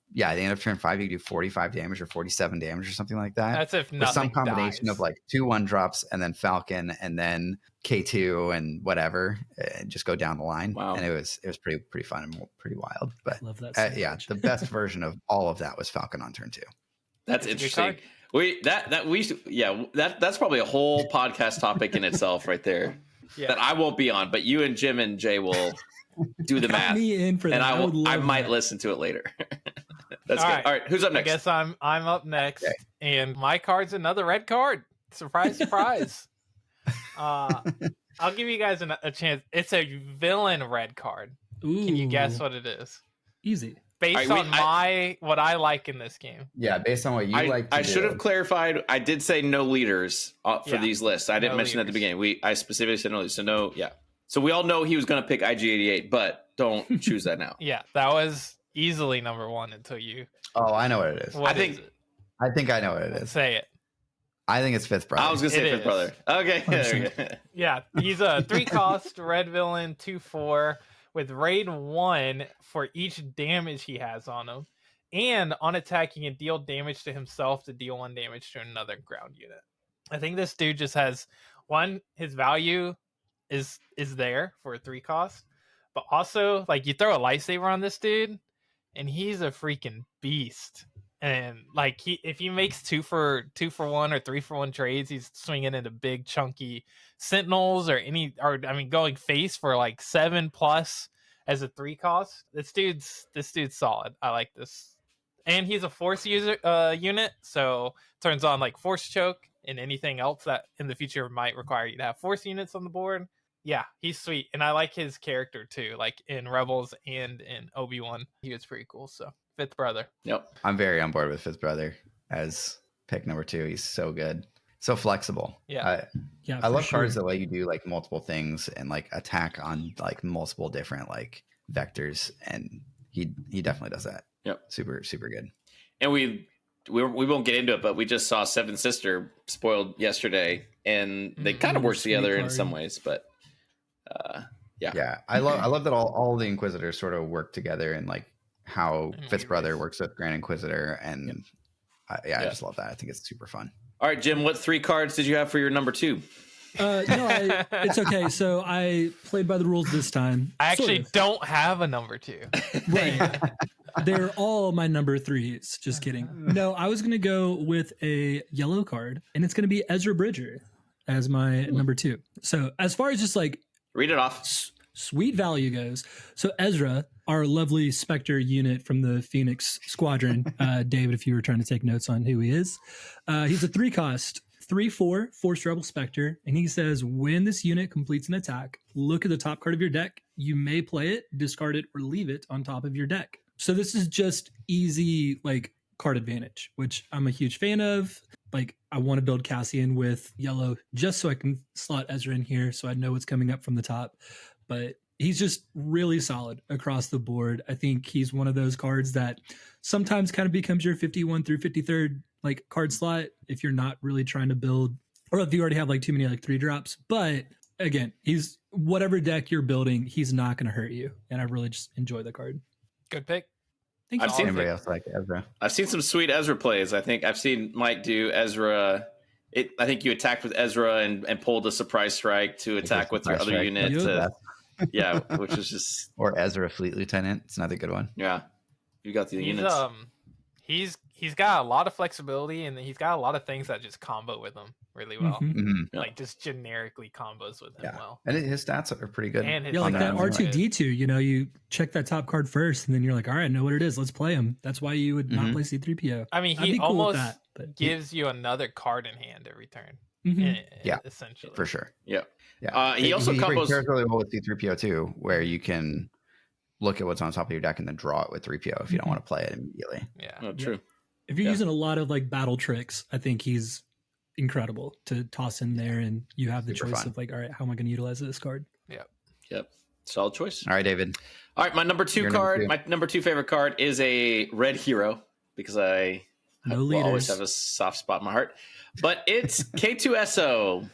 [SPEAKER 4] you could do 45 damage or 47 damage or something like that.
[SPEAKER 3] That's if nothing
[SPEAKER 4] with some combination
[SPEAKER 3] dies.
[SPEAKER 4] of like 2 1-drops and then Falcon and then K2 and whatever, and just go down the line.
[SPEAKER 1] Wow.
[SPEAKER 4] And it was pretty fun and pretty wild. But
[SPEAKER 2] Love that. So
[SPEAKER 4] yeah,
[SPEAKER 2] much.
[SPEAKER 4] the best version of all of that was Falcon on turn 2.
[SPEAKER 1] That's
[SPEAKER 3] It's a good
[SPEAKER 1] interesting.
[SPEAKER 3] card.
[SPEAKER 1] That's probably a whole podcast topic in itself right there.
[SPEAKER 3] Yeah.
[SPEAKER 1] That I won't be on, but you and Jim and Jay will do the
[SPEAKER 2] Count
[SPEAKER 1] math,
[SPEAKER 2] me in for that.
[SPEAKER 1] and I might
[SPEAKER 2] that.
[SPEAKER 1] listen to it later. That's
[SPEAKER 3] All
[SPEAKER 1] good.
[SPEAKER 3] right.
[SPEAKER 1] All right, who's up
[SPEAKER 3] I
[SPEAKER 1] next?
[SPEAKER 3] guess I'm up next,
[SPEAKER 4] Okay.
[SPEAKER 3] and my card's another red card. Surprise, surprise. I'll give you guys a chance. It's a villain red card. Can you guess
[SPEAKER 2] Ooh,
[SPEAKER 3] what it is?
[SPEAKER 2] Easy.
[SPEAKER 3] Based
[SPEAKER 1] All right,
[SPEAKER 3] on what I like in this game.
[SPEAKER 4] Yeah, based on what you like to
[SPEAKER 1] I
[SPEAKER 4] do.
[SPEAKER 1] should have clarified. I did say no leaders for
[SPEAKER 3] Yeah.
[SPEAKER 1] these lists. I didn't
[SPEAKER 3] No
[SPEAKER 1] mention at the
[SPEAKER 3] leaders.
[SPEAKER 1] beginning. I specifically said no leaders. So no, yeah. So we all know he was going to pick IG88, but don't choose that now.
[SPEAKER 3] Yeah, that was easily number 1 until you.
[SPEAKER 4] Oh, I know what it is.
[SPEAKER 3] What
[SPEAKER 1] I think-
[SPEAKER 3] is it?
[SPEAKER 4] I think I know what it is.
[SPEAKER 3] Say it.
[SPEAKER 4] I think it's Fifth Brother.
[SPEAKER 1] I was going to say
[SPEAKER 3] It
[SPEAKER 1] fifth
[SPEAKER 3] is.
[SPEAKER 1] brother. Okay. There we go.
[SPEAKER 3] Yeah, he's a 3-cost red villain, 2/4 with raid 1 for each damage he has on him, and on attack he can deal damage to himself to deal 1 damage to another ground unit. I think this dude just has his value is there for a 3-cost, but also like you throw a lightsaber on this dude, and he's a freaking beast. And like if he makes 2-for-1 or 3-for-1 trades, he's swinging into big chunky sentinels or going face for like 7+ as a 3-cost. This dude's solid. I like this, and he's a force user unit, so turns on like force choke and anything else that in the future might require you to have force units on the board. Yeah, he's sweet, and I like his character too. Like in Rebels and in Obi-Wan, he was pretty cool. So Fifth Brother.
[SPEAKER 1] Yep.
[SPEAKER 4] I'm very on board with Fifth Brother as pick number 2. He's so good, so flexible.
[SPEAKER 3] Yeah.
[SPEAKER 2] Yeah,
[SPEAKER 4] I
[SPEAKER 2] for
[SPEAKER 4] love cards
[SPEAKER 2] sure.
[SPEAKER 4] that let you do like multiple things and like attack on like multiple different like vectors, and he definitely does that.
[SPEAKER 1] Yep.
[SPEAKER 4] Super good.
[SPEAKER 1] And we won't get into it, but we just saw Seven Sister spoiled yesterday, and they kind of work
[SPEAKER 2] sweet
[SPEAKER 1] together in
[SPEAKER 2] card.
[SPEAKER 1] some ways, but
[SPEAKER 4] Yeah, I love that all the Inquisitors sort of work together, and like how
[SPEAKER 3] And
[SPEAKER 4] Fifth Brother
[SPEAKER 3] Reavers.
[SPEAKER 4] works with Grand Inquisitor, and I
[SPEAKER 1] Yeah.
[SPEAKER 4] just love that. I think it's super fun.
[SPEAKER 1] all right, Jim, what 3 cards did you have for your number 2?
[SPEAKER 2] No, it's okay. So I played by the rules this time.
[SPEAKER 3] I
[SPEAKER 2] Sort
[SPEAKER 3] actually
[SPEAKER 2] of.
[SPEAKER 3] don't have a number 2.
[SPEAKER 2] Right. They're all my number 3s. Just kidding. No, I was going to go with a yellow card, and it's going to be Ezra Bridger as my number 2. So as far as just like
[SPEAKER 1] Read it off.
[SPEAKER 2] sweet value goes, so Ezra, our lovely Spectre unit from the Phoenix Squadron, David, if you were trying to take notes on who he is, he's a 3-cost, 3/4 Force Rebel Spectre, and he says when this unit completes an attack, look at the top card of your deck. You may play it, discard it, or leave it on top of your deck. So this is just easy like card advantage, which I'm a huge fan of. Like I want to build Cassian with yellow just so I can slot Ezra in here so I know what's coming up from the top. But he's just really solid across the board. I think he's one of those cards that sometimes kind of becomes your 51 through 53rd like card slot if you're not really trying to build, or if you already have like too many like 3-drops. But again, he's whatever deck you're building, he's not going to hurt you. And I really just enjoy the card.
[SPEAKER 3] Good pick.
[SPEAKER 2] Thank you.
[SPEAKER 1] I've seen
[SPEAKER 4] Anybody else like Ezra?
[SPEAKER 1] I've seen some sweet Ezra plays. I think I've seen Mike do Ezra. I think you attacked with Ezra and pulled a surprise strike to attack with your
[SPEAKER 4] Surprise
[SPEAKER 1] other
[SPEAKER 4] strike.
[SPEAKER 1] unit.
[SPEAKER 2] Yep.
[SPEAKER 1] Yeah, which is just
[SPEAKER 4] Or Ezra Fleet Lieutenant. It's another good one.
[SPEAKER 1] yeah. You got the
[SPEAKER 3] He's
[SPEAKER 1] units.
[SPEAKER 3] he's got a lot of flexibility, and he's got a lot of things that just combo with him really well.
[SPEAKER 2] Mhm.
[SPEAKER 4] Mm-hmm.
[SPEAKER 1] Yeah.
[SPEAKER 3] Like just generically combos with him
[SPEAKER 4] Yeah.
[SPEAKER 3] well.
[SPEAKER 4] And his stats are pretty good.
[SPEAKER 3] And his
[SPEAKER 2] Yeah, like that
[SPEAKER 3] stats are
[SPEAKER 2] R2D2, you know, you check that top card first, and then you're like, all right, I know what it is. Let's play him. That's why you would not
[SPEAKER 4] Mhm.
[SPEAKER 2] play C3PO.
[SPEAKER 3] I mean,
[SPEAKER 2] I'd
[SPEAKER 3] he
[SPEAKER 2] be cool with
[SPEAKER 3] almost
[SPEAKER 2] that, but
[SPEAKER 3] gives you another card in hand every turn.
[SPEAKER 2] Mhm.
[SPEAKER 4] Yeah,
[SPEAKER 3] Essentially.
[SPEAKER 4] For sure.
[SPEAKER 1] Yeah.
[SPEAKER 4] Yeah.
[SPEAKER 1] He also combos.
[SPEAKER 4] pairs really well with C3PO too, where you can look at what's on top of your deck and then draw it with 3PO if you don't
[SPEAKER 2] Mhm.
[SPEAKER 4] want to play it immediately.
[SPEAKER 3] Yeah.
[SPEAKER 1] Oh, true.
[SPEAKER 2] If you're
[SPEAKER 1] Yeah.
[SPEAKER 2] using a lot of like battle tricks, I think he's incredible to toss in there, and you have the
[SPEAKER 4] Super
[SPEAKER 2] choice
[SPEAKER 4] fun.
[SPEAKER 2] of like, all right, how am I going to utilize this card?
[SPEAKER 1] Yep. Solid choice.
[SPEAKER 4] All right, David.
[SPEAKER 1] All right, my number 2
[SPEAKER 4] Your number
[SPEAKER 1] card.
[SPEAKER 4] 2.
[SPEAKER 1] My number 2 favorite card is a red hero because I
[SPEAKER 2] No
[SPEAKER 1] will always
[SPEAKER 2] leaders.
[SPEAKER 1] have a soft spot in my heart. But it's K2SO.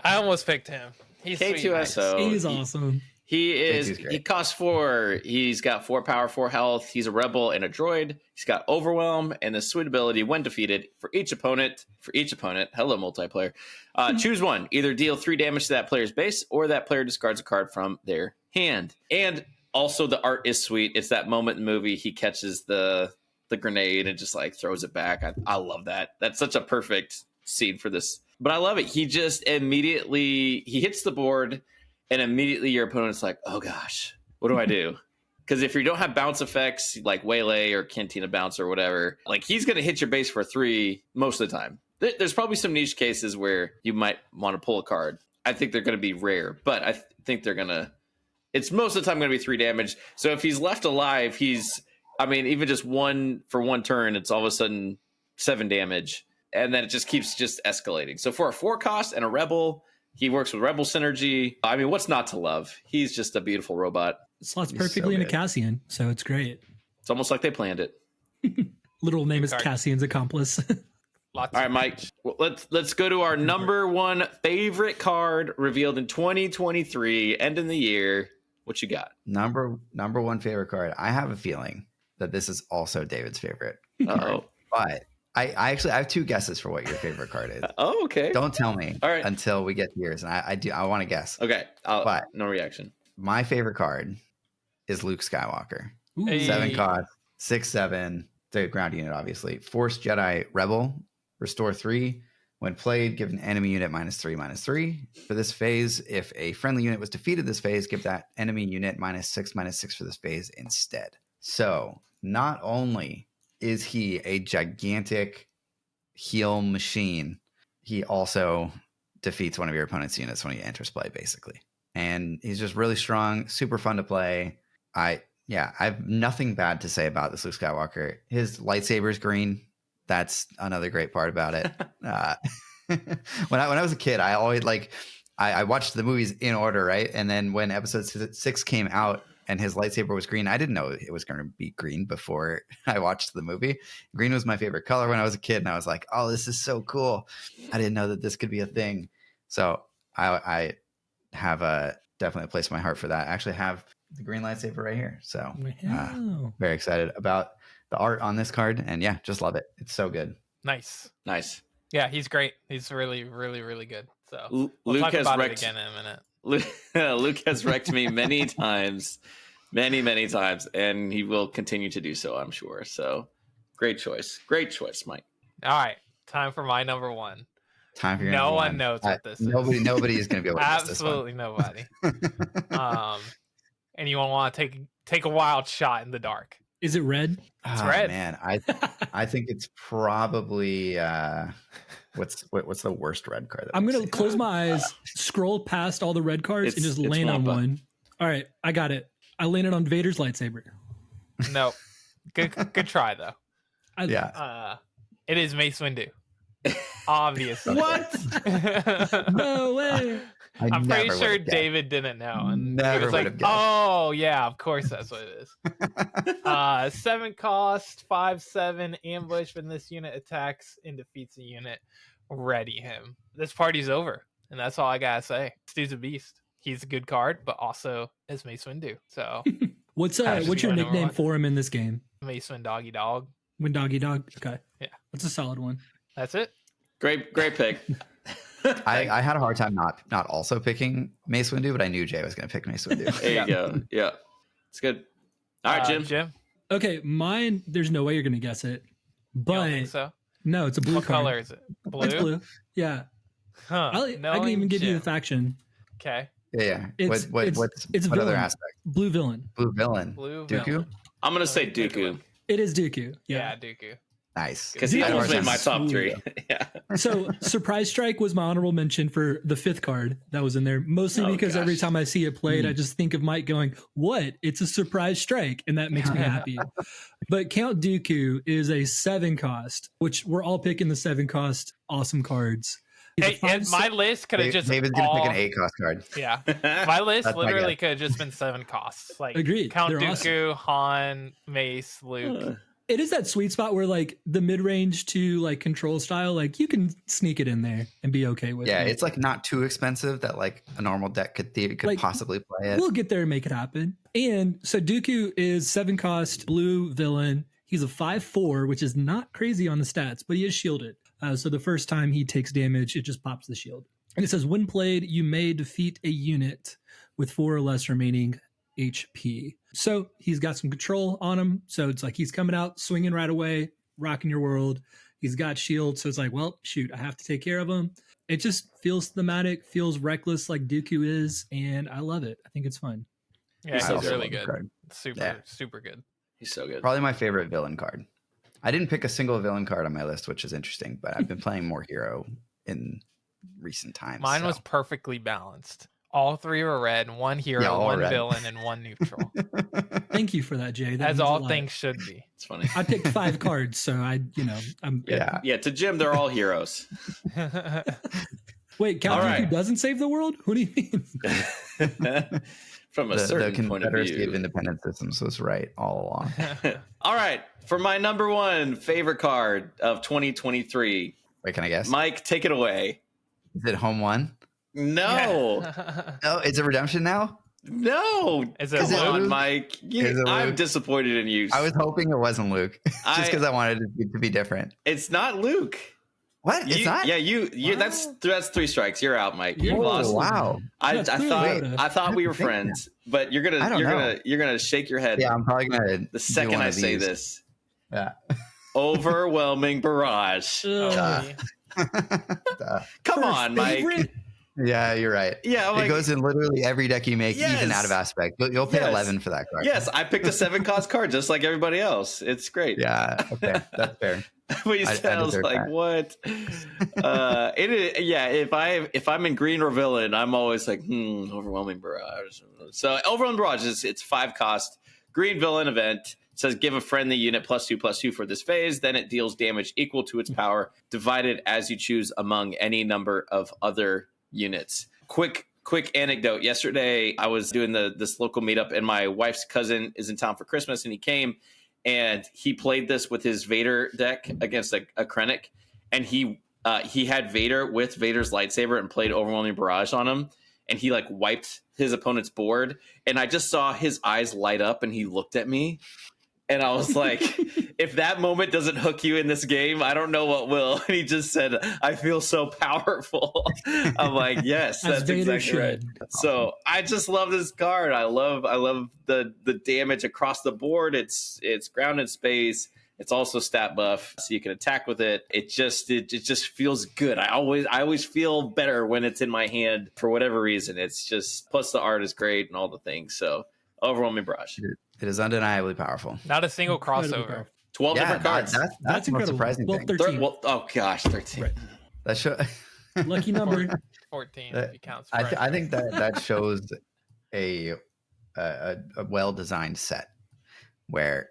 [SPEAKER 3] I almost picked him. He's sweet.
[SPEAKER 1] K2SO.
[SPEAKER 2] He's awesome.
[SPEAKER 1] He
[SPEAKER 4] K2's
[SPEAKER 1] is.
[SPEAKER 4] great.
[SPEAKER 1] He costs 4. He's got 4 power, 4 health. He's a rebel and a droid. He's got overwhelm and a sweet ability when defeated for each opponent. Hello, multiplayer. Choose one. Either deal 3 damage to that player's base, or that player discards a card from their hand. And also, the art is sweet. It's that moment in the movie he catches the grenade and just like throws it back. I love that. That's such a perfect scene for this. But I love it. He just immediately he hits the board. And immediately your opponent's like, oh gosh, what do I do? Because if you don't have bounce effects like Waylay or Cantina Bounce or whatever, like he's going to hit your base for 3 most of the time. There's probably some niche cases where you might want to pull a card. I think they're going to be rare, but I think they're going to, it's most of the time going to be 3 damage. So if he's left alive, even just 1 for 1 turn, it's all of a sudden 7 damage. And then it just keeps escalating. So for a 4 cost and a rebel, he works with Rebel synergy. I mean, what's not to love? He's just a beautiful robot.
[SPEAKER 2] It slots
[SPEAKER 4] He's
[SPEAKER 2] perfectly
[SPEAKER 4] so
[SPEAKER 2] into
[SPEAKER 4] good.
[SPEAKER 2] Cassian, so it's great.
[SPEAKER 1] It's almost like they planned it.
[SPEAKER 2] Literal name is
[SPEAKER 3] card.
[SPEAKER 2] Cassian's accomplice.
[SPEAKER 3] Lots
[SPEAKER 1] All right,
[SPEAKER 3] of
[SPEAKER 1] Mike. Well, let's go to our number 1 favorite card revealed in 2023, end of the year. What you got?
[SPEAKER 4] Number 1 favorite card. I have a feeling that this is also David's favorite.
[SPEAKER 1] Oh,
[SPEAKER 4] But I have 2 guesses for what your favorite card is.
[SPEAKER 1] oh, okay.
[SPEAKER 4] Don't tell me
[SPEAKER 1] All right.
[SPEAKER 4] until we get to yours. And I want to guess.
[SPEAKER 1] Okay,
[SPEAKER 4] But-
[SPEAKER 1] no reaction.
[SPEAKER 4] My favorite card is Luke Skywalker.
[SPEAKER 2] Ooh.
[SPEAKER 3] Hey.
[SPEAKER 4] 7 cost, 6/7, the ground unit, obviously. Force Jedi Rebel, restore 3. When played, give an enemy unit -3/-3. For this phase, if a friendly unit was defeated this phase, give that enemy unit -6/-6 for this phase instead. So not only is he a gigantic heal machine, he also defeats one of your opponent's units when he enters play, basically. And he's just really strong, super fun to play. I have nothing bad to say about this Luke Skywalker. His lightsaber is green. That's another great part about it. When I was a kid, I always I watched the movies in order, right? And then when episode 6 came out and his lightsaber was green, I didn't know it was going to be green before I watched the movie. Green was my favorite color when I was a kid, and I was like, "Oh, this is so cool!" I didn't know that this could be a thing. So I have definitely a place in my heart for that. I actually have the green lightsaber right here. So
[SPEAKER 2] Wow.
[SPEAKER 4] very excited about the art on this card, and yeah, just love it. It's so good.
[SPEAKER 3] nice.
[SPEAKER 1] Nice.
[SPEAKER 3] Yeah, he's great. He's really, really, really good. So
[SPEAKER 1] Luke
[SPEAKER 3] we'll talk
[SPEAKER 1] has
[SPEAKER 3] about it
[SPEAKER 1] wrecked
[SPEAKER 3] again in a minute.
[SPEAKER 1] Luke has wrecked me many times, many times, and he will continue to do so, I'm sure. So great choice, Mike.
[SPEAKER 3] All right, time for my number one.
[SPEAKER 4] Time for your
[SPEAKER 3] No
[SPEAKER 4] number
[SPEAKER 3] one
[SPEAKER 4] one.
[SPEAKER 3] knows what this
[SPEAKER 4] Nobody,
[SPEAKER 3] is.
[SPEAKER 4] nobody is going to be able to guess this one.
[SPEAKER 3] Absolutely nobody. Anyone want to take a wild shot in the dark?
[SPEAKER 2] Is it red?
[SPEAKER 3] It's
[SPEAKER 4] Oh,
[SPEAKER 3] red.
[SPEAKER 4] man, I think it's probably what's the worst red card?
[SPEAKER 2] I'm gonna close my eyes, scroll past all the red cards, and just land on
[SPEAKER 1] Wampa.
[SPEAKER 2] one. All right, I got it. I landed on Vader's lightsaber.
[SPEAKER 3] No. Good try though.
[SPEAKER 4] Yeah.
[SPEAKER 3] It is Mace Windu. Obviously.
[SPEAKER 1] What?
[SPEAKER 2] No way.
[SPEAKER 3] I'm pretty
[SPEAKER 4] never
[SPEAKER 3] sure
[SPEAKER 4] would've guessed.
[SPEAKER 3] David didn't know. And he
[SPEAKER 4] Never
[SPEAKER 3] was like,
[SPEAKER 4] would've guessed.
[SPEAKER 3] oh, yeah, of course that's what it is. 7 cost, 5/7 ambush when this unit attacks and defeats a unit. Ready him. This party's over. And that's all I gotta say. This dude's a beast. He's a good card, but also is Mace Windu. So
[SPEAKER 2] What's
[SPEAKER 3] Should
[SPEAKER 2] your
[SPEAKER 3] be my number
[SPEAKER 2] nickname
[SPEAKER 3] one.
[SPEAKER 2] for him in this game?
[SPEAKER 3] Mace Wind Doggy Dog.
[SPEAKER 2] When Doggy Dog? Okay.
[SPEAKER 3] Yeah.
[SPEAKER 2] That's a solid one.
[SPEAKER 3] That's it.
[SPEAKER 1] Great pick.
[SPEAKER 4] I had a hard time not also picking Mace Windu, but I knew Jay was going to pick Mace Windu.
[SPEAKER 1] There you go. Yeah, it's good. All right, Jim.
[SPEAKER 3] Jim.
[SPEAKER 2] Okay, mine, there's no way you're going to guess it.
[SPEAKER 3] You don't
[SPEAKER 2] But
[SPEAKER 3] think so?
[SPEAKER 2] no, it's a blue
[SPEAKER 3] What
[SPEAKER 2] card.
[SPEAKER 3] color is it? Blue?
[SPEAKER 2] It's blue. Yeah.
[SPEAKER 3] Huh.
[SPEAKER 2] I can even give you the faction.
[SPEAKER 3] Okay.
[SPEAKER 4] Yeah.
[SPEAKER 2] It's-
[SPEAKER 4] what
[SPEAKER 2] it's
[SPEAKER 4] what other
[SPEAKER 2] villain.
[SPEAKER 4] aspect?
[SPEAKER 2] Blue villain.
[SPEAKER 4] Blue villain.
[SPEAKER 3] Blue
[SPEAKER 4] Dooku?
[SPEAKER 3] villain.
[SPEAKER 1] I'm gonna say
[SPEAKER 3] Take a
[SPEAKER 1] Dooku
[SPEAKER 3] look.
[SPEAKER 2] It is Dooku.
[SPEAKER 3] Yeah,
[SPEAKER 2] Yeah.
[SPEAKER 3] Dooku.
[SPEAKER 4] Nice.
[SPEAKER 1] because he
[SPEAKER 2] Dooku's
[SPEAKER 1] almost made
[SPEAKER 2] like
[SPEAKER 1] my top
[SPEAKER 2] sweet.
[SPEAKER 1] 3. Yeah.
[SPEAKER 2] So Surprise Strike was my honorable mention for the 5th card that was in there, mostly
[SPEAKER 1] Oh,
[SPEAKER 2] because every
[SPEAKER 1] gosh.
[SPEAKER 2] time I see it played, I just think of Mike going, "What? It's a Surprise Strike," and that makes me happy. But Count Dooku is a 7 cost, which we're all picking the 7 cost awesome cards. He's a
[SPEAKER 3] Hey,
[SPEAKER 2] 5
[SPEAKER 3] and my list could have just
[SPEAKER 4] David's going to
[SPEAKER 3] all,
[SPEAKER 4] pick an 8 cost card.
[SPEAKER 3] Yeah, my list
[SPEAKER 4] That's my
[SPEAKER 3] literally
[SPEAKER 4] guess.
[SPEAKER 3] could have just been 7 costs. Like
[SPEAKER 2] Agreed.
[SPEAKER 3] Count
[SPEAKER 2] They're
[SPEAKER 3] Dooku, Han, Mace, Luke.
[SPEAKER 2] It is that sweet spot where like the mid range to like control style, like you can sneak it in there and be okay with
[SPEAKER 4] Yeah,
[SPEAKER 2] it.
[SPEAKER 4] it's like not too expensive that like a normal deck could
[SPEAKER 2] Like,
[SPEAKER 4] possibly play it.
[SPEAKER 2] We'll get there and make it happen. And so Dooku is 7 cost blue villain. He's a 5/4, which is not crazy on the stats, but he is shielded. So the first time he takes damage, it just pops the shield. And it says, when played, you may defeat a unit with 4 or less remaining HP. So he's got some control on him. So it's like he's coming out, swinging right away, rocking your world. He's got shield. So it's like, well, shoot, I have to take care of him. It just feels thematic, feels reckless like Dooku is. And I love it. I think it's fun.
[SPEAKER 3] Yeah,
[SPEAKER 1] He's so
[SPEAKER 3] he's
[SPEAKER 1] good.
[SPEAKER 3] really good.
[SPEAKER 4] Card.
[SPEAKER 3] Super good.
[SPEAKER 1] He's so good.
[SPEAKER 4] Probably my favorite villain card. I didn't pick a single villain card on my list, which is interesting, but I've been playing more hero in recent times.
[SPEAKER 3] Mine
[SPEAKER 4] so.
[SPEAKER 3] was perfectly balanced. All 3 were red, 1 hero,
[SPEAKER 4] Yeah, all
[SPEAKER 3] 1
[SPEAKER 4] red.
[SPEAKER 3] villain, and 1 neutral.
[SPEAKER 2] Thank you for that, Jay. That
[SPEAKER 3] As
[SPEAKER 2] means a
[SPEAKER 3] all
[SPEAKER 2] lot.
[SPEAKER 3] things should be.
[SPEAKER 1] It's funny.
[SPEAKER 2] I picked 5 cards, so I'm
[SPEAKER 4] Yeah.
[SPEAKER 1] Yeah, to Jim, they're all heroes.
[SPEAKER 2] Wait, Count
[SPEAKER 1] All
[SPEAKER 2] Dooku
[SPEAKER 1] right.
[SPEAKER 2] doesn't save the world? What do you mean?
[SPEAKER 1] From a
[SPEAKER 4] The
[SPEAKER 1] certain point of
[SPEAKER 4] Confederacy of
[SPEAKER 1] view.
[SPEAKER 4] Independent Systems was right all along.
[SPEAKER 1] All right, for my number 1 favorite card of 2023,
[SPEAKER 4] Wait, can I guess?
[SPEAKER 1] Mike, take it away.
[SPEAKER 4] Is it home one?
[SPEAKER 1] No,
[SPEAKER 4] Oh, it's a redemption now?
[SPEAKER 1] no.
[SPEAKER 3] Is it
[SPEAKER 1] Come on,
[SPEAKER 3] Luke?
[SPEAKER 1] Mike.
[SPEAKER 4] Is it
[SPEAKER 1] I'm
[SPEAKER 4] Luke?
[SPEAKER 1] disappointed in you.
[SPEAKER 4] I was hoping it wasn't Luke, just
[SPEAKER 1] I-
[SPEAKER 4] because I wanted it to be different.
[SPEAKER 1] It's not Luke.
[SPEAKER 4] What? It's
[SPEAKER 1] You-
[SPEAKER 4] not?
[SPEAKER 1] Yeah, you.
[SPEAKER 2] Wow.
[SPEAKER 1] That's 3 strikes. You're out, Mike. You
[SPEAKER 2] You're
[SPEAKER 1] lost.
[SPEAKER 4] Oh, wow.
[SPEAKER 1] I
[SPEAKER 2] Yeah, clearly
[SPEAKER 1] thought
[SPEAKER 2] Yoda.
[SPEAKER 1] I thought we were
[SPEAKER 4] I think
[SPEAKER 1] friends, but you're
[SPEAKER 4] I
[SPEAKER 1] gonna
[SPEAKER 4] don't know.
[SPEAKER 1] you're gonna shake your head
[SPEAKER 4] Yeah, I'm probably gonna.
[SPEAKER 1] the
[SPEAKER 4] do
[SPEAKER 1] second
[SPEAKER 4] one
[SPEAKER 1] I
[SPEAKER 4] of
[SPEAKER 1] say
[SPEAKER 4] these.
[SPEAKER 1] this.
[SPEAKER 4] Yeah.
[SPEAKER 1] Overwhelming barrage.
[SPEAKER 2] Ugh.
[SPEAKER 1] Come
[SPEAKER 2] First
[SPEAKER 1] on, Mike.
[SPEAKER 2] favorite?
[SPEAKER 4] Yeah, you're right.
[SPEAKER 1] Yeah,
[SPEAKER 4] It
[SPEAKER 1] like,
[SPEAKER 4] goes in literally every deck you make, even out of
[SPEAKER 1] Yes.
[SPEAKER 4] aspect. You'll pay
[SPEAKER 1] Yes.
[SPEAKER 4] 11 for that card.
[SPEAKER 1] yes, I picked a 7 cost card just like everybody else. It's great.
[SPEAKER 4] Yeah. Okay. That's fair.
[SPEAKER 1] But you
[SPEAKER 4] I
[SPEAKER 1] said, I was
[SPEAKER 4] deserve
[SPEAKER 1] like,
[SPEAKER 4] that.
[SPEAKER 1] what? It is, yeah. If I'm in green or villain, I'm always like, overwhelming barrage. So overwhelming barrage it's 5 cost green villain event. It says give a friendly unit +2/+2 for this phase. Then it deals damage equal to its power, divided as you choose among any number of other units. Quick anecdote. Yesterday, I was doing this local meetup, and my wife's cousin is in town for Christmas, and he came. And he played this with his Vader deck against a Krennic, and he had Vader with Vader's lightsaber and played Overwhelming Barrage on him, and he like wiped his opponent's board, and I just saw his eyes light up, and he looked at me, And I was like, if that moment doesn't hook you in this game, I don't know what will. And he just said, I feel so powerful. I'm like, yes,
[SPEAKER 2] As
[SPEAKER 1] that's
[SPEAKER 2] Vader
[SPEAKER 1] exactly right.
[SPEAKER 2] should.
[SPEAKER 1] So I just love this card. I love the damage across the board. It's ground and space. It's also stat buff, so you can attack with it. It just feels good. I always feel better when it's in my hand for whatever reason. It's just, plus the art is great and all the things. So overwhelming brush.
[SPEAKER 4] It is undeniably powerful.
[SPEAKER 3] Not a single
[SPEAKER 2] Incredibly
[SPEAKER 3] crossover.
[SPEAKER 2] powerful.
[SPEAKER 1] 12 different cards.
[SPEAKER 4] That's the most
[SPEAKER 2] incredible.
[SPEAKER 4] surprising
[SPEAKER 2] Well,
[SPEAKER 4] thing.
[SPEAKER 2] 13.
[SPEAKER 1] Well, oh gosh, 13.
[SPEAKER 2] Right.
[SPEAKER 4] That show.
[SPEAKER 2] Lucky number.
[SPEAKER 3] 14 if you count.
[SPEAKER 4] I think that shows a well-designed set where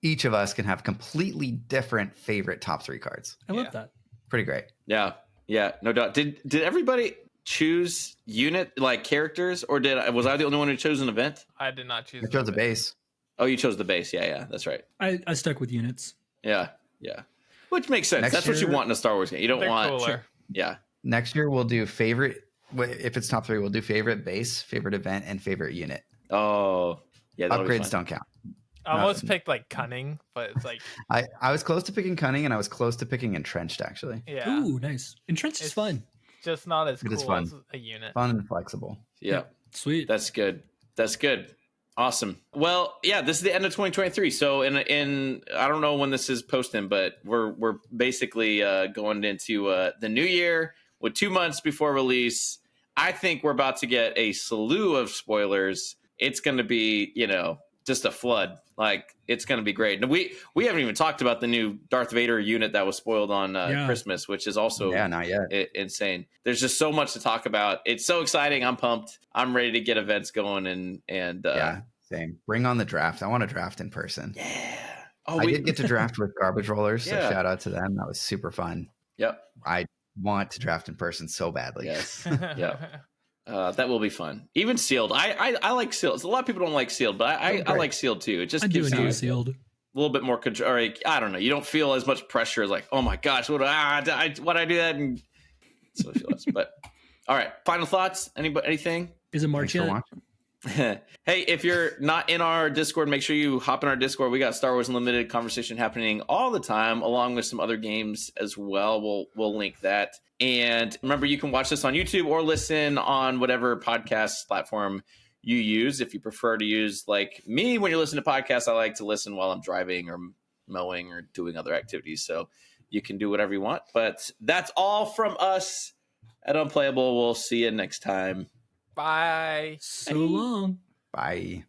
[SPEAKER 4] each of us can have completely different favorite top 3 cards.
[SPEAKER 2] I love
[SPEAKER 3] Yeah.
[SPEAKER 2] that.
[SPEAKER 4] Pretty great.
[SPEAKER 1] Yeah, no doubt. Did everybody choose unit like characters, or was I the only one who chose an event?
[SPEAKER 3] I did not choose.
[SPEAKER 4] I chose a
[SPEAKER 3] the
[SPEAKER 4] base.
[SPEAKER 1] Oh, you chose the base. Yeah, that's right.
[SPEAKER 2] I stuck with units.
[SPEAKER 1] Yeah. Which makes sense.
[SPEAKER 4] Next
[SPEAKER 1] That's what you
[SPEAKER 4] year-
[SPEAKER 1] want in a Star Wars game. You don't
[SPEAKER 3] They're
[SPEAKER 1] want.
[SPEAKER 3] cooler.
[SPEAKER 1] Yeah.
[SPEAKER 4] Next year we'll do favorite. If it's top 3, we'll do favorite base, favorite event, and favorite unit.
[SPEAKER 1] Oh, yeah. that'll be
[SPEAKER 4] Upgrades
[SPEAKER 1] fun.
[SPEAKER 4] don't count.
[SPEAKER 3] I almost picked like cunning, but it's like,
[SPEAKER 4] I was close to picking cunning, and I was close to picking entrenched. Actually,
[SPEAKER 3] yeah,
[SPEAKER 2] Ooh, nice. Entrenched is
[SPEAKER 3] It's-
[SPEAKER 2] fun.
[SPEAKER 3] just not as
[SPEAKER 4] It is
[SPEAKER 3] cool
[SPEAKER 4] fun.
[SPEAKER 3] as a unit.
[SPEAKER 4] fun and flexible.
[SPEAKER 1] Yeah.
[SPEAKER 2] Sweet.
[SPEAKER 1] That's good. Awesome. Well, yeah, this is the end of 2023. So in I don't know when this is posting, but we're basically going into the new year with 2 months before release. I think we're about to get a slew of spoilers. It's going to be, just a flood. Like, it's going to be great. And we haven't even talked about the new Darth Vader unit that was spoiled on Christmas, which is also
[SPEAKER 4] Not yet.
[SPEAKER 1] insane. There's just so much to talk about. It's so exciting. I'm pumped. I'm ready to get events going and
[SPEAKER 4] Yeah, same. Bring on the draft. I want to draft in person.
[SPEAKER 1] yeah. Oh,
[SPEAKER 4] I did get to draft with Garbage Rollers, so
[SPEAKER 1] Yeah.
[SPEAKER 4] shout out to them. That was super fun.
[SPEAKER 1] Yep.
[SPEAKER 4] I want to draft in person so badly.
[SPEAKER 1] Yes. Yeah. That will be fun. Even sealed. I like sealed. A lot of people don't like sealed, but I like sealed too. It just
[SPEAKER 2] I do
[SPEAKER 1] gives you
[SPEAKER 2] enjoy
[SPEAKER 1] a
[SPEAKER 2] sealed.
[SPEAKER 1] little bit more control. Or like, I don't know. You don't feel as much pressure as like, oh my gosh, why I do that? And so it feels. But all right. Final thoughts. Anything?
[SPEAKER 2] Is it March
[SPEAKER 4] Thanks for
[SPEAKER 2] yet?
[SPEAKER 4] watching.
[SPEAKER 1] Hey, if you're not in our Discord, make sure you hop in our Discord. We got Star Wars Unlimited conversation happening all the time, along with some other games as well. We'll link that. And remember, you can watch this on YouTube or listen on whatever podcast platform you use. If you prefer to use, like me, when you listen to podcasts, I like to listen while I'm driving or mowing or doing other activities. So you can do whatever you want. But that's all from us at Unplayable. We'll see you next time.
[SPEAKER 3] Bye.
[SPEAKER 2] So long.
[SPEAKER 4] Bye.